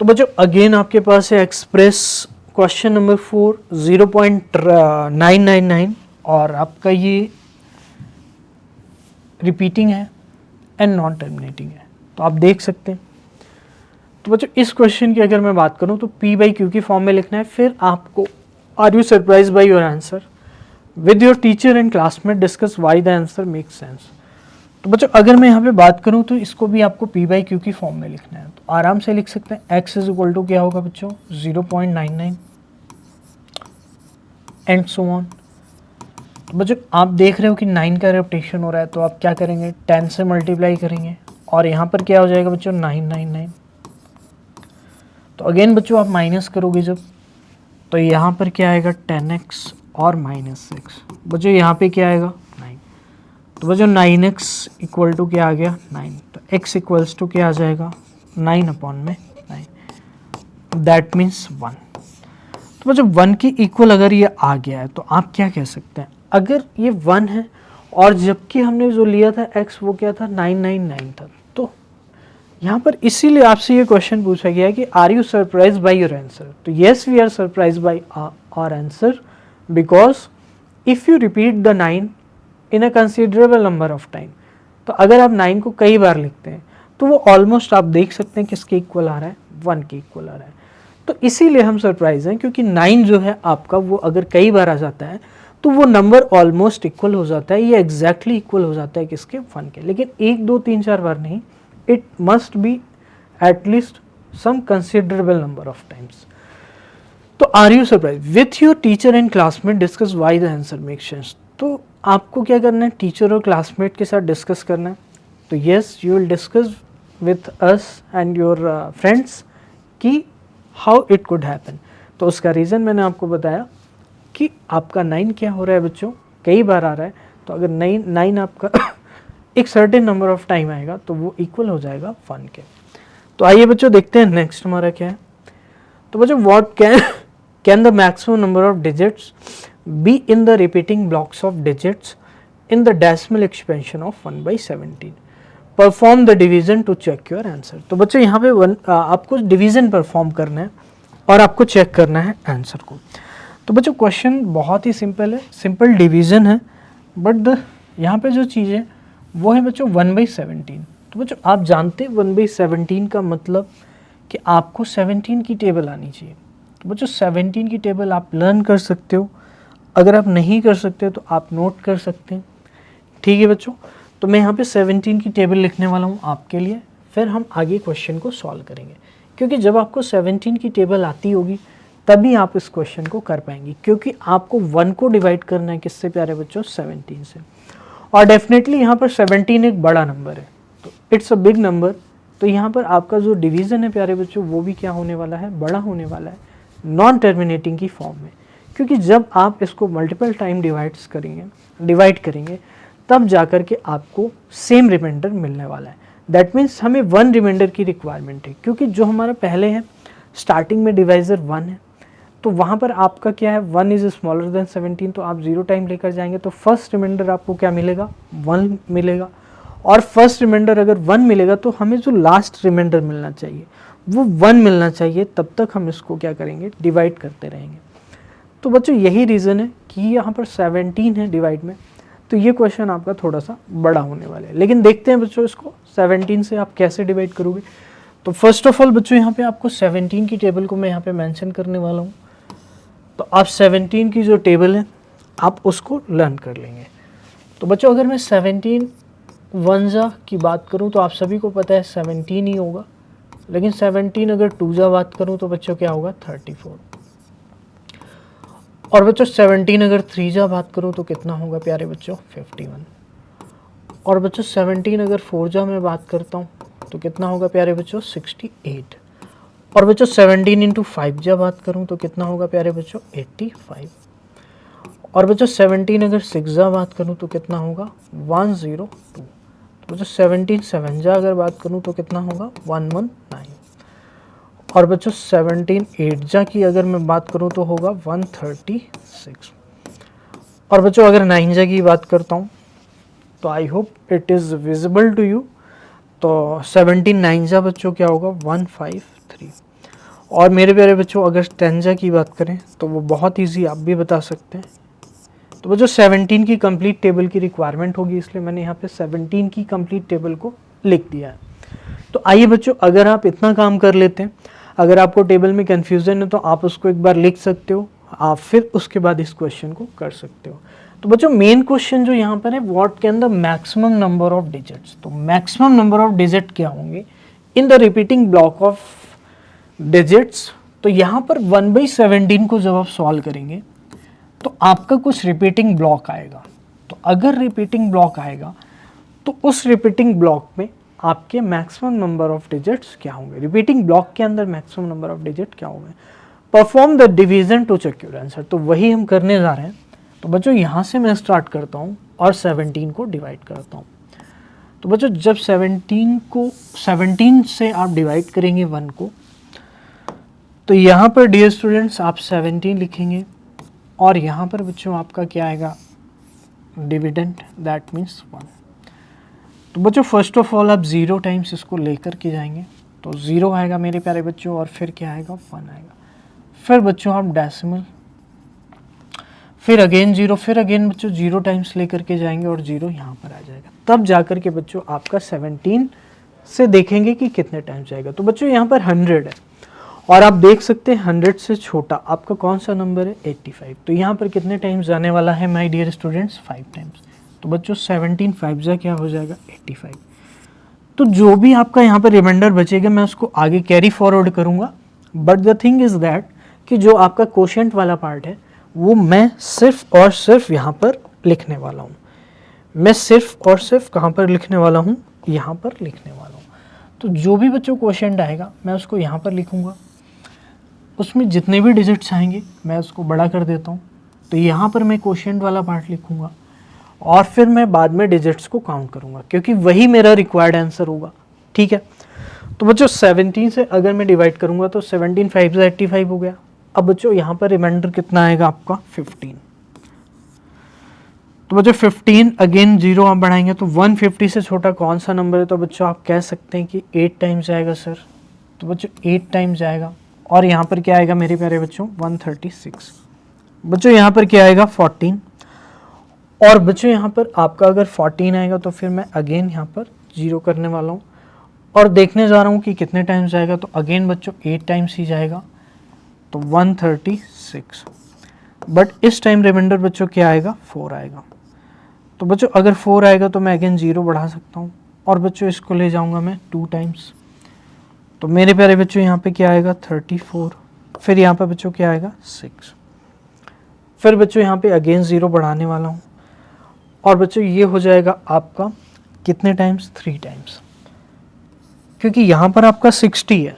तो बच्चों अगेन आपके पास है एक्सप्रेस क्वेश्चन नंबर 4 0.999 और आपका ये रिपीटिंग है एंड नॉन टर्मिनेटिंग है। तो आप देख सकते हैं। तो बच्चों इस क्वेश्चन की अगर मैं बात करूं तो p बाई क्यू की फॉर्म में लिखना है। फिर आपको are you surprise by your answer, with your teacher and classmate discuss why the answer make sense. तो बच्चों अगर मैं यहाँ पे बात करूँ तो इसको भी आपको p बाई क्यू की फॉर्म में लिखना है। तो आराम से लिख सकते हैं x इज इक्वल टू क्या होगा बच्चों 0.99 एंड सो ऑन। तो बच्चों आप देख रहे हो कि 9 का रेपिटेशन हो रहा है, तो आप क्या करेंगे 10 से मल्टीप्लाई करेंगे और यहाँ पर क्या हो जाएगा बच्चों 999। तो अगेन बच्चों आप माइनस करोगे जब, तो यहाँ पर क्या आएगा 10x और -6। बच्चों यहाँ पे क्या आएगा 9। तो बच्चों 9x इक्वल टू क्या आ गया 9। तो x इक्वल्स टू क्या आ जाएगा 9/9, दैट मीन्स 1। तो बच्चों 1 की इक्वल अगर ये आ गया है तो आप क्या कह सकते हैं, अगर ये 1 है और जबकि हमने जो लिया था x वो क्या था 999 था। तो यहाँ पर इसीलिए आपसे ये क्वेश्चन पूछा गया है कि are you surprise by your answer. तो yes we are surprise by our answer, because if you repeat the 9 in a considerable number of time, तो अगर आप 9 को कई बार लिखते हैं तो वो ऑलमोस्ट आप देख सकते हैं किसके इक्वल आ रहा है 1 के इक्वल आ रहा है। तो इसीलिए हम सरप्राइज हैं, क्योंकि 9 जो है आपका वो अगर कई बार आ जाता है तो वो नंबर ऑलमोस्ट इक्वल हो जाता है, ये एग्जैक्टली इक्वल हो जाता है किसके 1 के। लेकिन 1 2 3 4 बार नहीं, it must be at least some considerable number of times. तो are you surprise with your teacher and classmate discuss why the answer make sense. तो आपको क्या करना है, टीचर और क्लासमेट के साथ डिस्कस करना है। तो yes you will discuss with us and your friends कि हाउ इट कुड हैपन। तो उसका रीज़न मैंने आपको बताया कि आपका 9 क्या हो रहा है बच्चों, कई बार आ रहा है। तो अगर 9 आपका एक सर्टेन नंबर ऑफ टाइम आएगा तो वो इक्वल हो जाएगा 1 के। तो आइए बच्चों देखते हैं नेक्स्ट हमारा क्या है। तो बच्चों what can the maximum number of digits be in the repeating blocks of digits in the decimal expansion of 1/17। Perform the division to check your answer. तो बच्चों यहाँ पे आपको डिवीजन परफॉर्म करना है और आपको चेक करना है आंसर को। तो बच्चों क्वेश्चन बहुत ही सिंपल है, सिंपल डिवीजन है, बट यहाँ पे जो चीज़ है वो है बच्चों 1/17। तो बच्चों आप जानते हैं 1/17 का मतलब कि आपको 17 की टेबल आनी चाहिए। तो बच्चों 17 की टेबल आप लर्न कर सकते हो, अगर आप नहीं कर सकते तो आप नोट कर सकते हैं, ठीक है बच्चों। तो मैं यहाँ पे 17 की टेबल लिखने वाला हूँ आपके लिए, फिर हम आगे क्वेश्चन को सॉल्व करेंगे, क्योंकि जब आपको 17 की टेबल आती होगी तभी आप इस क्वेश्चन को कर पाएंगे, क्योंकि आपको 1 को डिवाइड करना है किससे प्यारे बच्चों, 17 से। और डेफिनेटली यहाँ पर 17 एक बड़ा नंबर है, तो इट्स अ बिग नंबर। तो यहाँ पर आपका जो डिवीज़न है प्यारे बच्चों वो भी क्या होने वाला है, बड़ा होने वाला है, नॉन टर्मिनेटिंग की फॉर्म में। क्योंकि जब आप इसको मल्टीपल टाइम डिवाइड करेंगे तब जाकर के आपको सेम रिमाइंडर मिलने वाला है। दैट मीन्स हमें 1 रिमाइंडर की रिक्वायरमेंट है, क्योंकि जो हमारा पहले है स्टार्टिंग में डिवाइज़र 1 है, तो वहाँ पर आपका क्या है 1 इज़ स्मॉलर देन 17, तो आप 0 टाइम लेकर जाएंगे तो फर्स्ट रिमाइंडर आपको क्या मिलेगा, 1 मिलेगा। और फर्स्ट रिमाइंडर अगर 1 मिलेगा तो हमें जो लास्ट रिमाइंडर मिलना चाहिए वो 1 मिलना चाहिए, तब तक हम इसको क्या करेंगे, डिवाइड करते रहेंगे। तो बच्चों यही रीज़न है कि यहाँ पर 17 है डिवाइड में, तो ये क्वेश्चन आपका थोड़ा सा बड़ा होने वाला है। लेकिन देखते हैं बच्चों इसको 17 से आप कैसे डिवाइड करोगे। तो फर्स्ट ऑफ ऑल बच्चों यहाँ पे आपको 17 की टेबल को मैं यहाँ पे मेंशन करने वाला हूँ। तो आप 17 की जो टेबल है आप उसको लर्न कर लेंगे। तो बच्चों अगर मैं 17 1 की बात करूँ तो आप सभी को पता है 17 ही होगा, लेकिन 17 अगर 2 बात करूँ तो बच्चों क्या होगा, 34। और बच्चों 17 अगर 3 बात करूँ तो कितना होगा प्यारे बच्चों, 51। और बच्चों 17 अगर 4 मैं बात करता हूँ तो कितना होगा प्यारे बच्चों, 68। और बच्चों 17 इंटू 5 बात करूँ तो कितना होगा प्यारे बच्चों, 85। और बच्चों 17 अगर 6 बात करूँ तो कितना होगा, 102। तो बच्चों 17 7 अगर बात करूँ तो कितना होगा, 119। और बच्चों 17 8 की अगर मैं बात करूँ तो होगा 136। और बच्चों अगर 9 की बात करता हूँ तो I hope it is visible to you. तो 17 9 बच्चों क्या होगा, 153। और मेरे प्यारे बच्चों अगर 10 की बात करें तो वो बहुत ईजी आप भी बता सकते हैं। तो बच्चों 17 की कंप्लीट टेबल की रिक्वायरमेंट होगी, इसलिए मैंने यहाँ पे 17 की कंप्लीट टेबल को लिख दिया है। तो आइए बच्चों अगर आप इतना काम कर लेते हैं, अगर आपको टेबल में कन्फ्यूज़न है तो आप उसको एक बार लिख सकते हो, आप फिर उसके बाद इस क्वेश्चन को कर सकते हो। तो बच्चों मेन क्वेश्चन जो यहाँ पर है, what can the maximum number of digits. तो मैक्सिमम नंबर ऑफ डिजिट क्या होंगे इन the repeating block of digits. तो यहाँ पर 1/17 को जब आप सॉल्व करेंगे तो आपका कुछ रिपीटिंग ब्लॉक आएगा। तो अगर रिपीटिंग ब्लॉक आएगा तो उस रिपीटिंग ब्लॉक में आपके मैक्सिमम नंबर ऑफ डिजिट्स क्या होंगे, रिपीटिंग ब्लॉक के अंदर मैक्सिमम नंबर ऑफ डिजिट क्या होंगे। Perform the division to check your answer. तो वही हम करने जा रहे हैं। तो बच्चों यहाँ से मैं स्टार्ट करता हूँ और 17 को डिवाइड करता हूँ। तो बच्चों जब 17 से आप डिवाइड करेंगे 1 को, तो यहाँ पर डियर स्टूडेंट्स आप 17 लिखेंगे और यहाँ पर बच्चों आपका क्या आएगा, डिविडेंड, दैट मीन्स 1। तो बच्चों फर्स्ट ऑफ ऑल आप 0 टाइम्स इसको लेकर के जाएंगे, तो 0 आएगा मेरे प्यारे बच्चों, और फिर क्या आएगा, 1 आएगा। फिर बच्चों आप डेसिमल, फिर अगेन 0, फिर अगेन बच्चों 0 टाइम्स लेकर के जाएंगे और 0 यहाँ पर आ जाएगा। तब जाकर के बच्चों आपका 17 से देखेंगे कि कितने टाइम्स जाएगा। तो बच्चों यहाँ पर 100 है और आप देख सकते हैं 100 से छोटा आपका कौन सा नंबर है, 85। तो यहाँ पर कितने टाइम्स जाने वाला है माय डियर स्टूडेंट्स, 5 टाइम्स। तो बच्चों 17 5 क्या हो जाएगा, 85। तो जो भी आपका यहाँ पर रिमाइंडर बचेगा मैं उसको आगे कैरी फॉरवर्ड करूँगा। But the thing is that कि जो आपका कोशेंट वाला पार्ट है वो मैं सिर्फ और सिर्फ यहाँ पर लिखने वाला हूँ। मैं सिर्फ और सिर्फ कहाँ पर लिखने वाला हूँ, यहाँ पर लिखने वाला हूँ। तो जो भी बच्चों कोशेंट आएगा मैं उसको यहाँ पर लिखूँगा, उसमें जितने भी डिजिट्स आएंगे मैं उसको बड़ा कर देता हूँ। तो यहाँ पर मैं कोशेंट वाला पार्ट लिखूँगा और फिर मैं बाद में डिजिट्स को काउंट करूँगा क्योंकि वही मेरा रिक्वायर्ड आंसर होगा। ठीक है, तो बच्चों 17 से अगर मैं डिवाइड करूँगा तो 17 5 से 85 हो गया। अब बच्चों यहाँ पर रिमाइंडर कितना आएगा आपका 15। तो बच्चों 15 अगेन जीरो आप बढ़ाएंगे तो 150 से छोटा कौन सा नंबर है, तो बच्चों आप कह सकते हैं कि 8 टाइम्स आएगा सर। तो बच्चों 8 टाइम्स आएगा और यहाँ पर क्या आएगा मेरे प्यारे बच्चों 136। बच्चों यहाँ पर क्या आएगा 14 और बच्चों यहाँ पर आपका अगर 14 आएगा तो फिर मैं अगेन यहाँ पर जीरो करने वाला हूँ और देखने जा रहा हूँ कि कितने टाइम्स जाएगा। तो अगेन बच्चों 8 टाइम्स ही जाएगा तो 136। बट इस टाइम रिमाइंडर बच्चों क्या आएगा 4 आएगा। तो बच्चों अगर 4 आएगा तो मैं अगेन जीरो बढ़ा सकता हूँ और बच्चों इसको ले जाऊँगा मैं 2 टाइम्स। तो मेरे प्यारे बच्चों यहाँ पे क्या आएगा 34। फिर यहाँ पे बच्चों क्या आएगा 6। फिर बच्चों यहाँ पे अगेन ज़ीरो बढ़ाने वाला हूँ और बच्चों ये हो जाएगा आपका कितने टाइम्स 3 टाइम्स, क्योंकि यहाँ पर आपका 60 है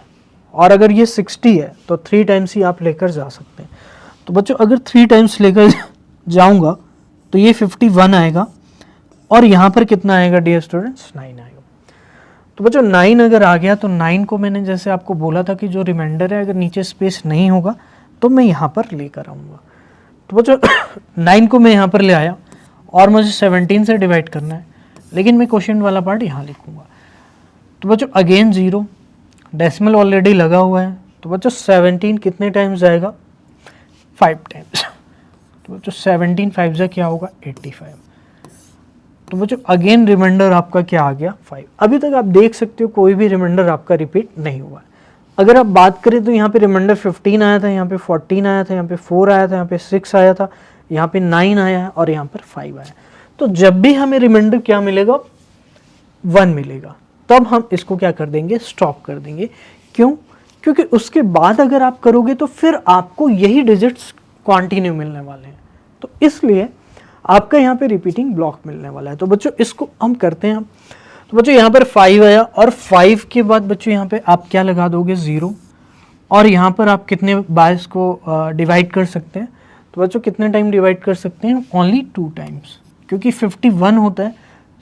और अगर ये 60 है तो 3 टाइम्स ही आप लेकर जा सकते हैं। तो बच्चों अगर 3 टाइम्स लेकर जाऊँगा तो ये 51 आएगा और यहाँ पर कितना आएगा डियर स्टूडेंट्स 9 आएगा। तो बच्चों 9 अगर आ गया तो 9 को मैंने जैसे आपको बोला था कि जो रिमाइंडर है अगर नीचे स्पेस नहीं होगा तो मैं यहाँ पर लेकर आऊँगा। तो बच्चों 9 को मैं यहाँ पर ले आया और मुझे 17 से डिवाइड करना है, लेकिन मैं क्वेश्चन वाला पार्ट यहाँ लिखूँगा। तो बच्चों अगेन ज़ीरो, डेसिमल ऑलरेडी लगा हुआ है। तो बच्चों 17 कितने टाइम्स जाएगा 5 टाइम्स। तो बच्चों 17 5 जा क्या होगा 85। तो बच्चों अगेन रिमाइंडर आपका क्या आ गया 5। अभी तक आप देख सकते हो कोई भी रिमाइंडर आपका रिपीट नहीं हुआ है। अगर आप बात करें तो यहाँ पे रिमाइंडर 15 आया था, यहाँ पे 14 आया था, यहाँ पे 4 आया था, यहाँ पे 6 आया था, यहाँ पे 9 आया है और यहाँ पर 5 आया। तो जब भी हमें रिमाइंडर क्या मिलेगा 1 मिलेगा तब हम इसको क्या कर देंगे स्टॉप कर देंगे। क्यों? क्योंकि उसके बाद अगर आप करोगे तो फिर आपको यही डिजिट्स कंटिन्यू मिलने वाले हैं, तो इसलिए आपका यहाँ पे रिपीटिंग ब्लॉक मिलने वाला है। तो बच्चों इसको हम करते हैं। तो बच्चों यहाँ पर 5 आया और 5 के बाद बच्चों यहाँ पे आप क्या लगा दोगे 0 और यहाँ पर आप कितने बायस को डिवाइड कर सकते हैं। तो बच्चों कितने टाइम डिवाइड कर सकते हैं ओनली 2 टाइम्स, क्योंकि 51 होता है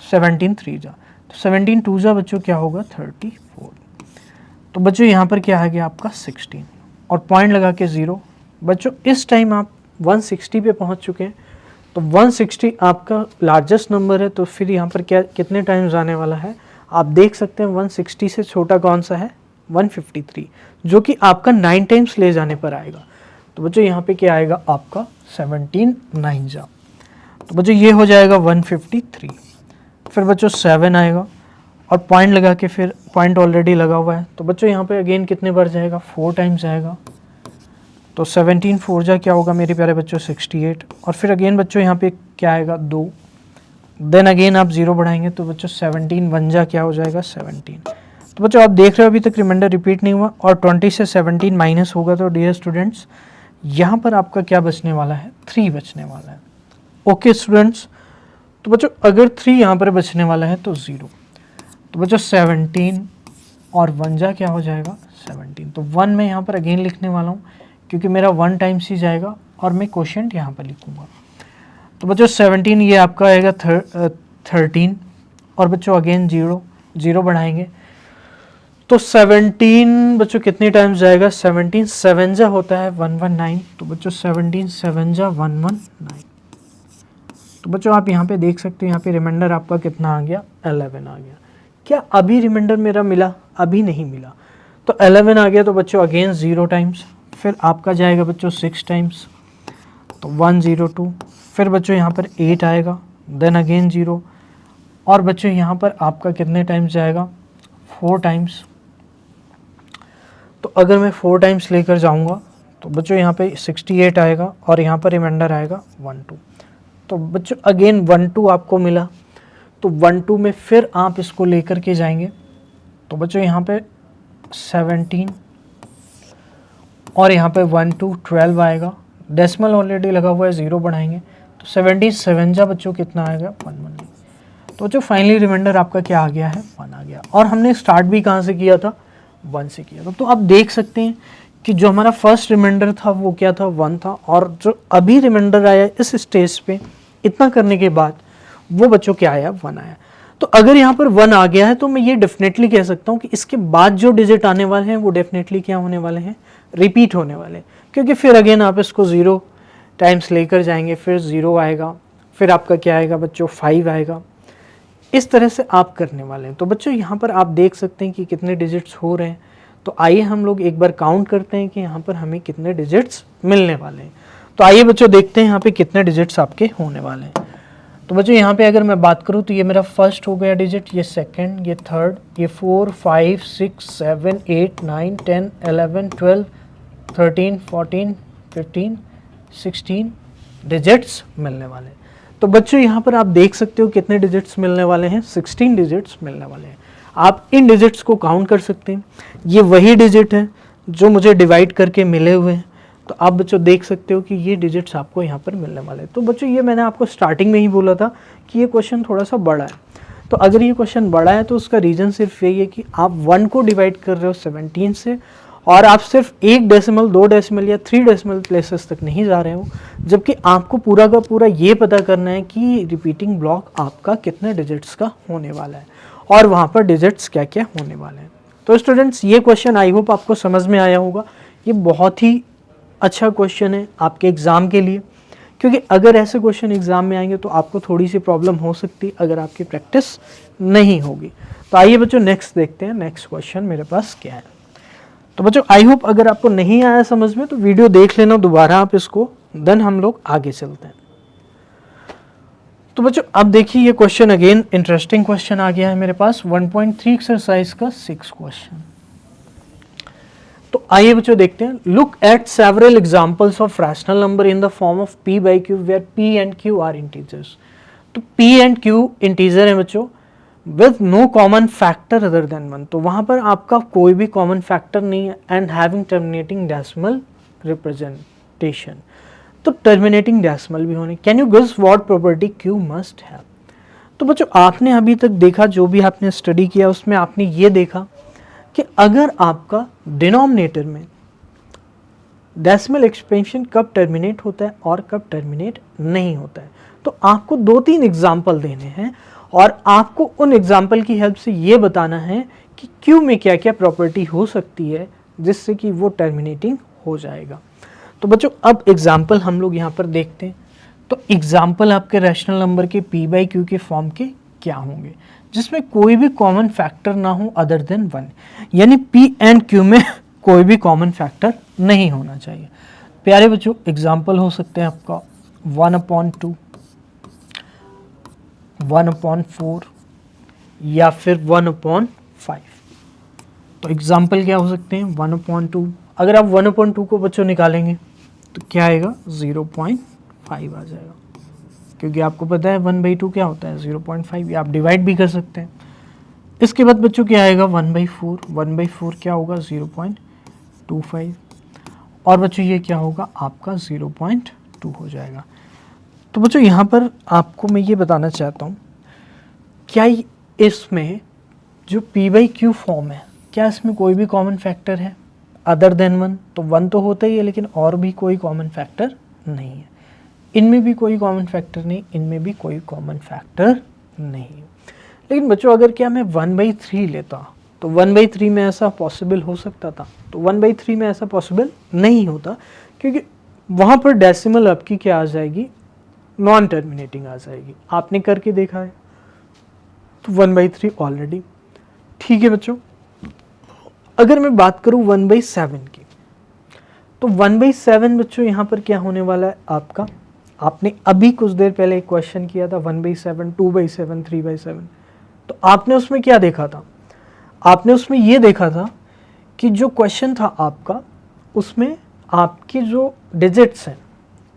17 3 जा, तो 17 2 जा बच्चों क्या होगा 34। तो बच्चों यहाँ पर क्या आ गया आपका 16 और पॉइंट लगा के 0। बच्चों इस टाइम आप 160 पे पहुँच चुके हैं। तो 160 आपका लार्जेस्ट नंबर है, तो फिर यहाँ पर क्या कितने टाइम्स आने वाला है आप देख सकते हैं। 160 से छोटा कौन सा है 153, जो कि आपका 9 टाइम्स ले जाने पर आएगा। तो बच्चों यहाँ पे क्या आएगा आपका 17 9 जा, तो बच्चों ये हो जाएगा 153। फिर बच्चों 7 आएगा और पॉइंट लगा के, फिर पॉइंट ऑलरेडी लगा हुआ है। तो बच्चों यहाँ पे अगेन कितने बार जाएगा 4 टाइम्स आएगा। तो 17 4 जा क्या होगा मेरे प्यारे बच्चों 68 और फिर अगेन बच्चों यहाँ पे क्या आएगा 2। देन अगेन आप 0 बढ़ाएंगे तो बच्चों 17 1 जा क्या हो जाएगा 17। तो बच्चों आप देख रहे हो अभी तक रिमाइंडर रिपीट नहीं हुआ और 20 से 17 माइनस होगा तो डियर स्टूडेंट्स यहाँ पर आपका क्या बचने वाला है 3 बचने वाला है। ओके स्टूडेंट्स, तो बच्चों अगर 3 यहाँ पर बचने वाला है तो 0। तो बच्चों 17 और 1 जा क्या हो जाएगा 17। तो 1 मैं यहाँ पर अगेन लिखने वाला हूँ क्योंकि मेरा 1 टाइम्स ही जाएगा और मैं क्वोशिएंट यहाँ पर लिखूँगा। तो बच्चों 17 ये आपका आएगा 13 और बच्चों अगेन 0 बढ़ाएंगे तो 17 बच्चों कितने टाइम्स जाएगा 17 7 जा होता है 119। तो बच्चों 17 7 जा 119। तो बच्चों आप यहाँ पे देख सकते हो यहाँ पे रिमाइंडर आपका कितना आ गया 11 आ गया। क्या अभी रिमाइंडर मेरा मिला? अभी नहीं मिला। तो 11 आ गया तो बच्चों अगेन 0 टाइम्स, फिर आपका जाएगा बच्चों 6 टाइम्स तो 102। फिर बच्चों यहाँ पर 8 आएगा, देन अगेन 0 और बच्चों यहाँ पर आपका कितने टाइम्स जाएगा 4 टाइम्स। तो अगर मैं 4 टाइम्स लेकर जाऊँगा तो बच्चों यहाँ पे 68 आएगा और यहाँ पर रिमाइंडर आएगा 12। तो बच्चों अगेन 12 आपको मिला तो 12 में फिर आप इसको लेकर के जाएंगे तो बच्चों यहाँ पे 17 और यहाँ पे 1 to 12 आएगा। डेसिमल ऑलरेडी लगा हुआ है, 0 बढ़ाएंगे तो 77 जा बच्चों कितना आएगा 1 तो बच्चों फाइनली रिमाइंडर आपका क्या आ गया है 1 आ गया। और हमने स्टार्ट भी कहाँ से किया था 1 से किया था। तो आप देख सकते हैं कि जो हमारा फर्स्ट रिमाइंडर था वो क्या था 1 था, और जो अभी रिमाइंडर आया इस स्टेज पे इतना करने के बाद वो बच्चों क्या आया 1 आया। तो अगर यहाँ पर 1 आ गया है तो मैं ये डेफिनेटली कह सकता हूँ कि इसके बाद जो डिजिट आने वाले हैं वो डेफिनेटली क्या होने वाले हैं, रिपीट होने वाले हैं, क्योंकि फिर अगेन आप इसको 0 टाइम्स लेकर जाएंगे, फिर 0 आएगा, फिर आपका क्या आएगा बच्चों 5 आएगा, इस तरह से आप करने वाले हैं। तो बच्चों यहाँ पर आप देख सकते हैं कि कितने डिजिट्स हो रहे हैं। तो आइए हम लोग एक बार काउंट करते हैं कि यहाँ पर हमें कितने डिजिट्स मिलने वाले हैं। तो आइए बच्चों देखते हैं यहाँ पे कितने डिजिट्स आपके होने वाले हैं। तो बच्चों यहाँ पे अगर मैं बात करूँ तो ये मेरा फर्स्ट हो गया डिजिट, ये सेकंड, ये थर्ड, ये 4 5 6 7 8 9 10 11 12 13 14 15 16 डिजिट्स मिलने वाले हैं। तो बच्चों यहाँ पर आप देख सकते हो कितने डिजिट्स मिलने वाले हैं, 16 डिजिट्स मिलने वाले हैं। आप इन डिजिट्स को काउंट कर सकते हैं। ये वही डिजिट है जो मुझे डिवाइड करके मिले हुए हैं। तो आप बच्चों देख सकते हो कि ये डिजिट्स आपको यहाँ पर मिलने वाले हैं। तो बच्चों ये मैंने आपको स्टार्टिंग में ही बोला था कि ये क्वेश्चन थोड़ा सा बड़ा है। तो अगर ये क्वेश्चन बड़ा है तो उसका रीज़न सिर्फ यही है कि आप 1 को डिवाइड कर रहे हो 17 से, और आप सिर्फ 1 डेसिमल 2 डेसिमल या 3 डेसिमल प्लेसेस तक नहीं जा रहे हो, जबकि आपको पूरा का पूरा ये पता करना है कि रिपीटिंग ब्लॉक आपका कितने डिजिट्स का होने वाला है और वहाँ पर डिजिट्स क्या क्या होने वाले हैं। तो स्टूडेंट्स ये क्वेश्चन आई होप आपको समझ में आया होगा। ये बहुत ही अच्छा क्वेश्चन है आपके एग्ज़ाम के लिए, क्योंकि अगर ऐसे क्वेश्चन एग्ज़ाम में आएंगे तो आपको थोड़ी सी प्रॉब्लम हो सकती है अगर आपकी प्रैक्टिस नहीं होगी। तो आइए बच्चों नेक्स्ट देखते हैं, नेक्स्ट क्वेश्चन मेरे पास क्या है। तो बच्चों आई होप अगर आपको नहीं आया समझ में तो वीडियो देख लेना दोबारा आप इसको, देन हम लोग आगे चलते हैं। तो बच्चों अब देखिए ये क्वेश्चन अगेन इंटरेस्टिंग क्वेश्चन आ गया है मेरे पास, 1.3 एक्सरसाइज का 6 क्वेश्चन। तो आइए बच्चों देखते हैं। Look at several examples of rational number in the form of p by q where p and q are integers. तो p एंड q इंटीजर है बच्चों with no common factor other than 1। तो वहां पर आपका कोई भी कॉमन फैक्टर नहीं है, and having terminating decimal representation. तो टर्मिनेटिंग डेसिमल भी होने। Can you guess what property q must have. तो बच्चों आपने अभी तक देखा, जो भी आपने स्टडी किया उसमें आपने ये देखा कि अगर आपका डिनोमिनेटर में डेसिमल एक्सपेंशन कब टर्मिनेट होता है और कब टर्मिनेट नहीं होता है, तो आपको 2-3 एग्जाम्पल देने हैं और आपको उन एग्जाम्पल की हेल्प से ये बताना है कि क्यू में क्या क्या प्रॉपर्टी हो सकती है जिससे कि वो टर्मिनेटिंग हो जाएगा। तो बच्चों अब एग्जाम्पल हम लोग यहाँ पर देखते हैं। तो एग्जाम्पल आपके रैशनल नंबर के p बाई क्यू के फॉर्म के क्या होंगे, जिसमें कोई भी कॉमन फैक्टर ना हो अदर देन 1, यानी p एंड q में कोई भी कॉमन फैक्टर नहीं होना चाहिए। प्यारे बच्चों एग्जाम्पल हो सकते हैं आपका 1/2, 1/4 या फिर 1/5। तो एग्जाम्पल क्या हो सकते हैं 1/2। अगर आप 1/2 को बच्चों निकालेंगे तो क्या आएगा 0.5 आ जाएगा, क्योंकि आपको पता है 1/2 क्या होता है 0.5, या आप डिवाइड भी कर सकते हैं। इसके बाद बच्चों क्या आएगा 1/4, 1/4 क्या होगा 0.25, और बच्चों ये क्या होगा आपका 0.2 हो जाएगा। तो बच्चों यहाँ पर आपको मैं ये बताना चाहता हूँ, क्या इसमें जो p बाई क्यू फॉर्म है, क्या इसमें कोई भी कॉमन फैक्टर है अदर देन 1। तो 1 तो होता ही है, लेकिन और भी कोई कॉमन फैक्टर नहीं है। इनमें भी कोई कॉमन फैक्टर नहीं, इनमें भी कोई कॉमन फैक्टर नहीं। लेकिन बच्चों अगर क्या मैं 1/3 लेता तो 1/3 में ऐसा पॉसिबल हो सकता था, तो 1/3 में ऐसा पॉसिबल नहीं होता, क्योंकि वहाँ पर डेसिमल आपकी क्या आ जाएगी नॉन टर्मिनेटिंग आ जाएगी। आपने करके देखा है, तो 1/3 ऑलरेडी ठीक है बच्चों। अगर मैं बात करूँ 1/7 की, तो 1/7 बच्चों यहाँ पर क्या होने वाला है आपका, आपने अभी कुछ देर पहले एक क्वेश्चन किया था 1/7, 2/7, 3/7। तो आपने उसमें क्या देखा था, आपने उसमें ये देखा था कि जो क्वेश्चन था आपका, उसमें आपके जो डिजिट्स हैं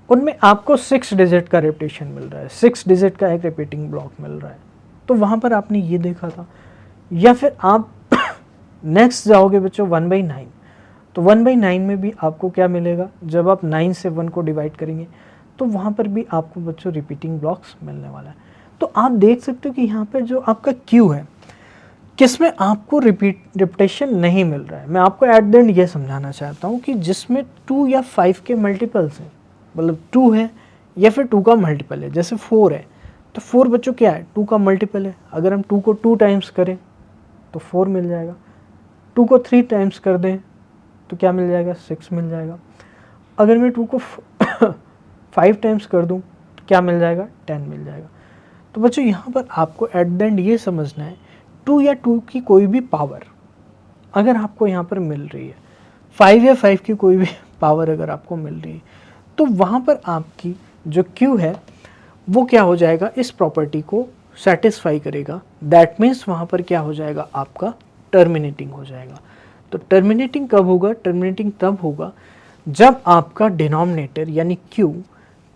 उनमें आपको 6 डिजिट का रिपीटेशन मिल रहा है, 6 डिजिट का एक रिपीटिंग ब्लॉक मिल रहा है। तो वहाँ पर आपने ये देखा था। या फिर आप नेक्स्ट जाओगे बच्चों 1/9, तो 1/9 में भी आपको क्या मिलेगा, जब आप 9 से 1 को डिवाइड करेंगे तो वहाँ पर भी आपको बच्चों रिपीटिंग ब्लॉक्स मिलने वाला है। तो आप देख सकते हो कि यहाँ पे जो आपका क्यू है किसमें आपको रिपीटेशन नहीं मिल रहा है। मैं आपको एट द एंड ये समझाना चाहता हूँ कि जिसमें 2 या 5 के मल्टीपल्स हैं, मतलब 2 है या फिर 2 का मल्टीपल है, जैसे 4 है तो 4 बच्चों क्या है, 2 का मल्टीपल है। अगर हम 2 को 2 टाइम्स करें तो 4 मिल जाएगा, 2 को 3 टाइम्स कर दें तो क्या मिल जाएगा, 6 मिल जाएगा। अगर मैं 2 को 5 टाइम्स कर दूं तो क्या मिल जाएगा, 10 मिल जाएगा। तो बच्चों यहाँ पर आपको एट द एंड ये समझना है 2 या 2 की कोई भी पावर अगर आपको यहाँ पर मिल रही है, 5 या 5 की कोई भी पावर अगर आपको मिल रही है, तो वहाँ पर आपकी जो क्यू है वो क्या हो जाएगा, इस प्रॉपर्टी को सेटिस्फाई करेगा। दैट मीन्स वहाँ पर क्या हो जाएगा, आपका टर्मिनेटिंग हो जाएगा। तो टर्मिनेटिंग कब होगा, टर्मिनेटिंग तब होगा जब आपका डिनोमिनेटर यानी क्यू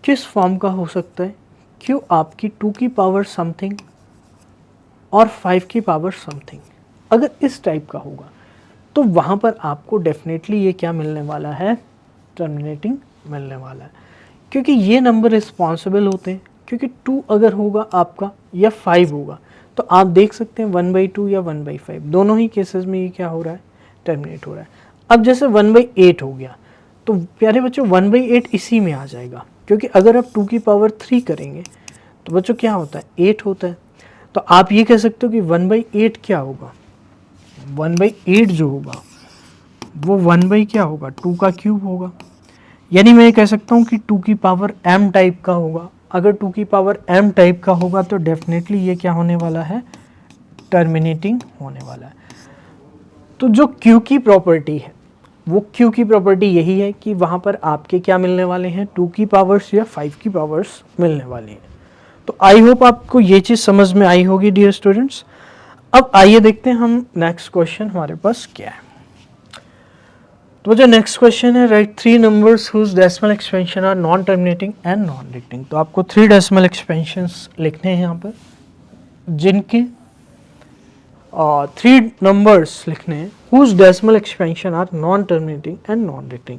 किस फॉर्म का हो सकता है, क्यू आपकी 2 की पावर समथिंग और 5 की पावर समथिंग, अगर इस टाइप का होगा तो वहाँ पर आपको डेफिनेटली ये क्या मिलने वाला है, टर्मिनेटिंग मिलने वाला है। क्योंकि ये नंबर रिस्पॉन्सिबल होते हैं, क्योंकि 2 अगर होगा आपका या 5 होगा तो आप देख सकते हैं 1/2 या 1/5 दोनों ही केसेस में ये क्या हो रहा है, टर्मिनेट हो रहा है। अब जैसे 1/8 हो गया तो प्यारे बच्चों 1/8 इसी में आ जाएगा, क्योंकि अगर आप 2 की पावर 3 करेंगे तो बच्चों क्या होता है, 8 होता है। तो आप ये कह सकते हो कि 1/8 क्या होगा, 1/8 जो होगा वो 1 क्या होगा, 2 का क्यूब होगा। यानी मैं ये कह सकता हूँ कि 2 की पावर m टाइप का होगा। अगर 2 की पावर m टाइप का होगा तो डेफिनेटली ये क्या होने वाला है, टर्मिनेटिंग होने वाला है। तो जो q की प्रॉपर्टी है वो q की प्रॉपर्टी यही है कि वहाँ पर आपके क्या मिलने वाले हैं, 2 की पावर्स या 5 की पावर्स मिलने वाली हैं। तो आई होप आपको ये चीज़ समझ में आई होगी डियर स्टूडेंट्स। अब आइए देखते हैं हम नेक्स्ट क्वेश्चन हमारे पास क्या है। तो जो नेक्स्ट क्वेश्चन है, right 3 numbers whose decimal expansion are non terminating and non repeating. तो आपको 3 डेसिमल एक्सपेंशंस लिखने हैं यहाँ पर, जिनके 3 नंबर्स लिखने हैं whose decimal expansion are non terminating and non recurring.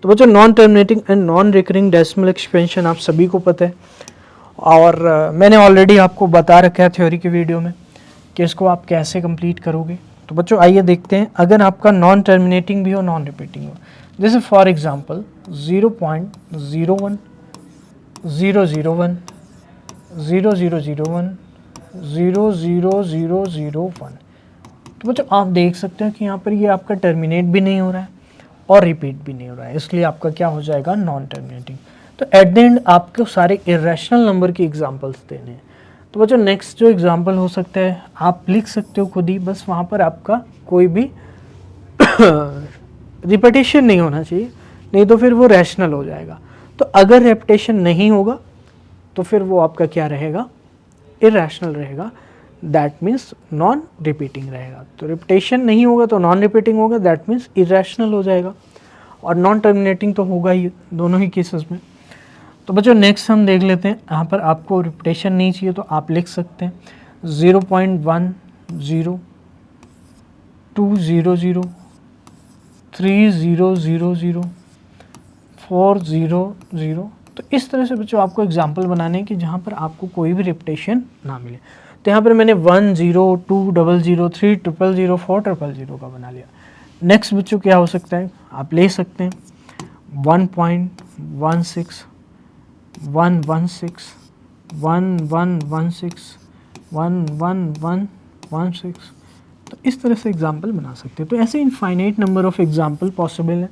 तो बच्चों non terminating and non recurring decimal expansion आप सभी को पता है, और मैंने ऑलरेडी आपको बता रखा है थ्योरी के वीडियो में कि इसको आप कैसे कंप्लीट करोगे। तो बच्चों आइए देखते हैं, अगर आपका नॉन टर्मिनेटिंग भी हो नॉन रिपीटिंग हो, जैसे फॉर एग्जांपल 0.01 001 0001 00001। तो बच्चों आप देख सकते हैं कि यहाँ पर ये आपका टर्मिनेट भी नहीं हो रहा है और रिपीट भी नहीं हो रहा है, इसलिए आपका क्या हो जाएगा, नॉन टर्मिनेटिंग। तो एट द एंड आपको सारे इरेशनल नंबर की एग्जांपल्स देने हैं। तो बच्चों नेक्स्ट जो एग्जांपल हो सकता है आप लिख सकते हो खुद ही, बस वहाँ पर आपका कोई भी रिपीटेशन नहीं होना चाहिए, नहीं तो फिर वो रैशनल हो जाएगा। तो अगर रेपिटेशन नहीं होगा तो फिर वो आपका क्या रहेगा, इरेशनल रहेगा, दैट मीन्स नॉन रिपीटिंग रहेगा। तो रिपीटेशन नहीं होगा तो नॉन रिपीटिंग होगा, दैट मीन्स इरेशनल हो जाएगा, और नॉन टर्मिनेटिंग तो होगा ही दोनों ही केसेस में। तो बच्चों नेक्स्ट हम देख लेते हैं, यहाँ पर आपको रिपीटेशन नहीं चाहिए तो आप लिख सकते हैं 0.10 200 3000 400। तो इस तरह से बच्चों आपको एग्जाम्पल बनाने हैं कि जहाँ पर आपको कोई भी रिपीटेशन ना मिले। तो यहाँ पर मैंने 1 0 2 00 3 000 4 000 का बना लिया। नेक्स्ट बच्चों क्या हो सकता है, आप ले सकते हैं 1.16 116 1116 11116। तो इस तरह से एग्जाम्पल बना सकते हैं। तो ऐसे infinite number of example possible है,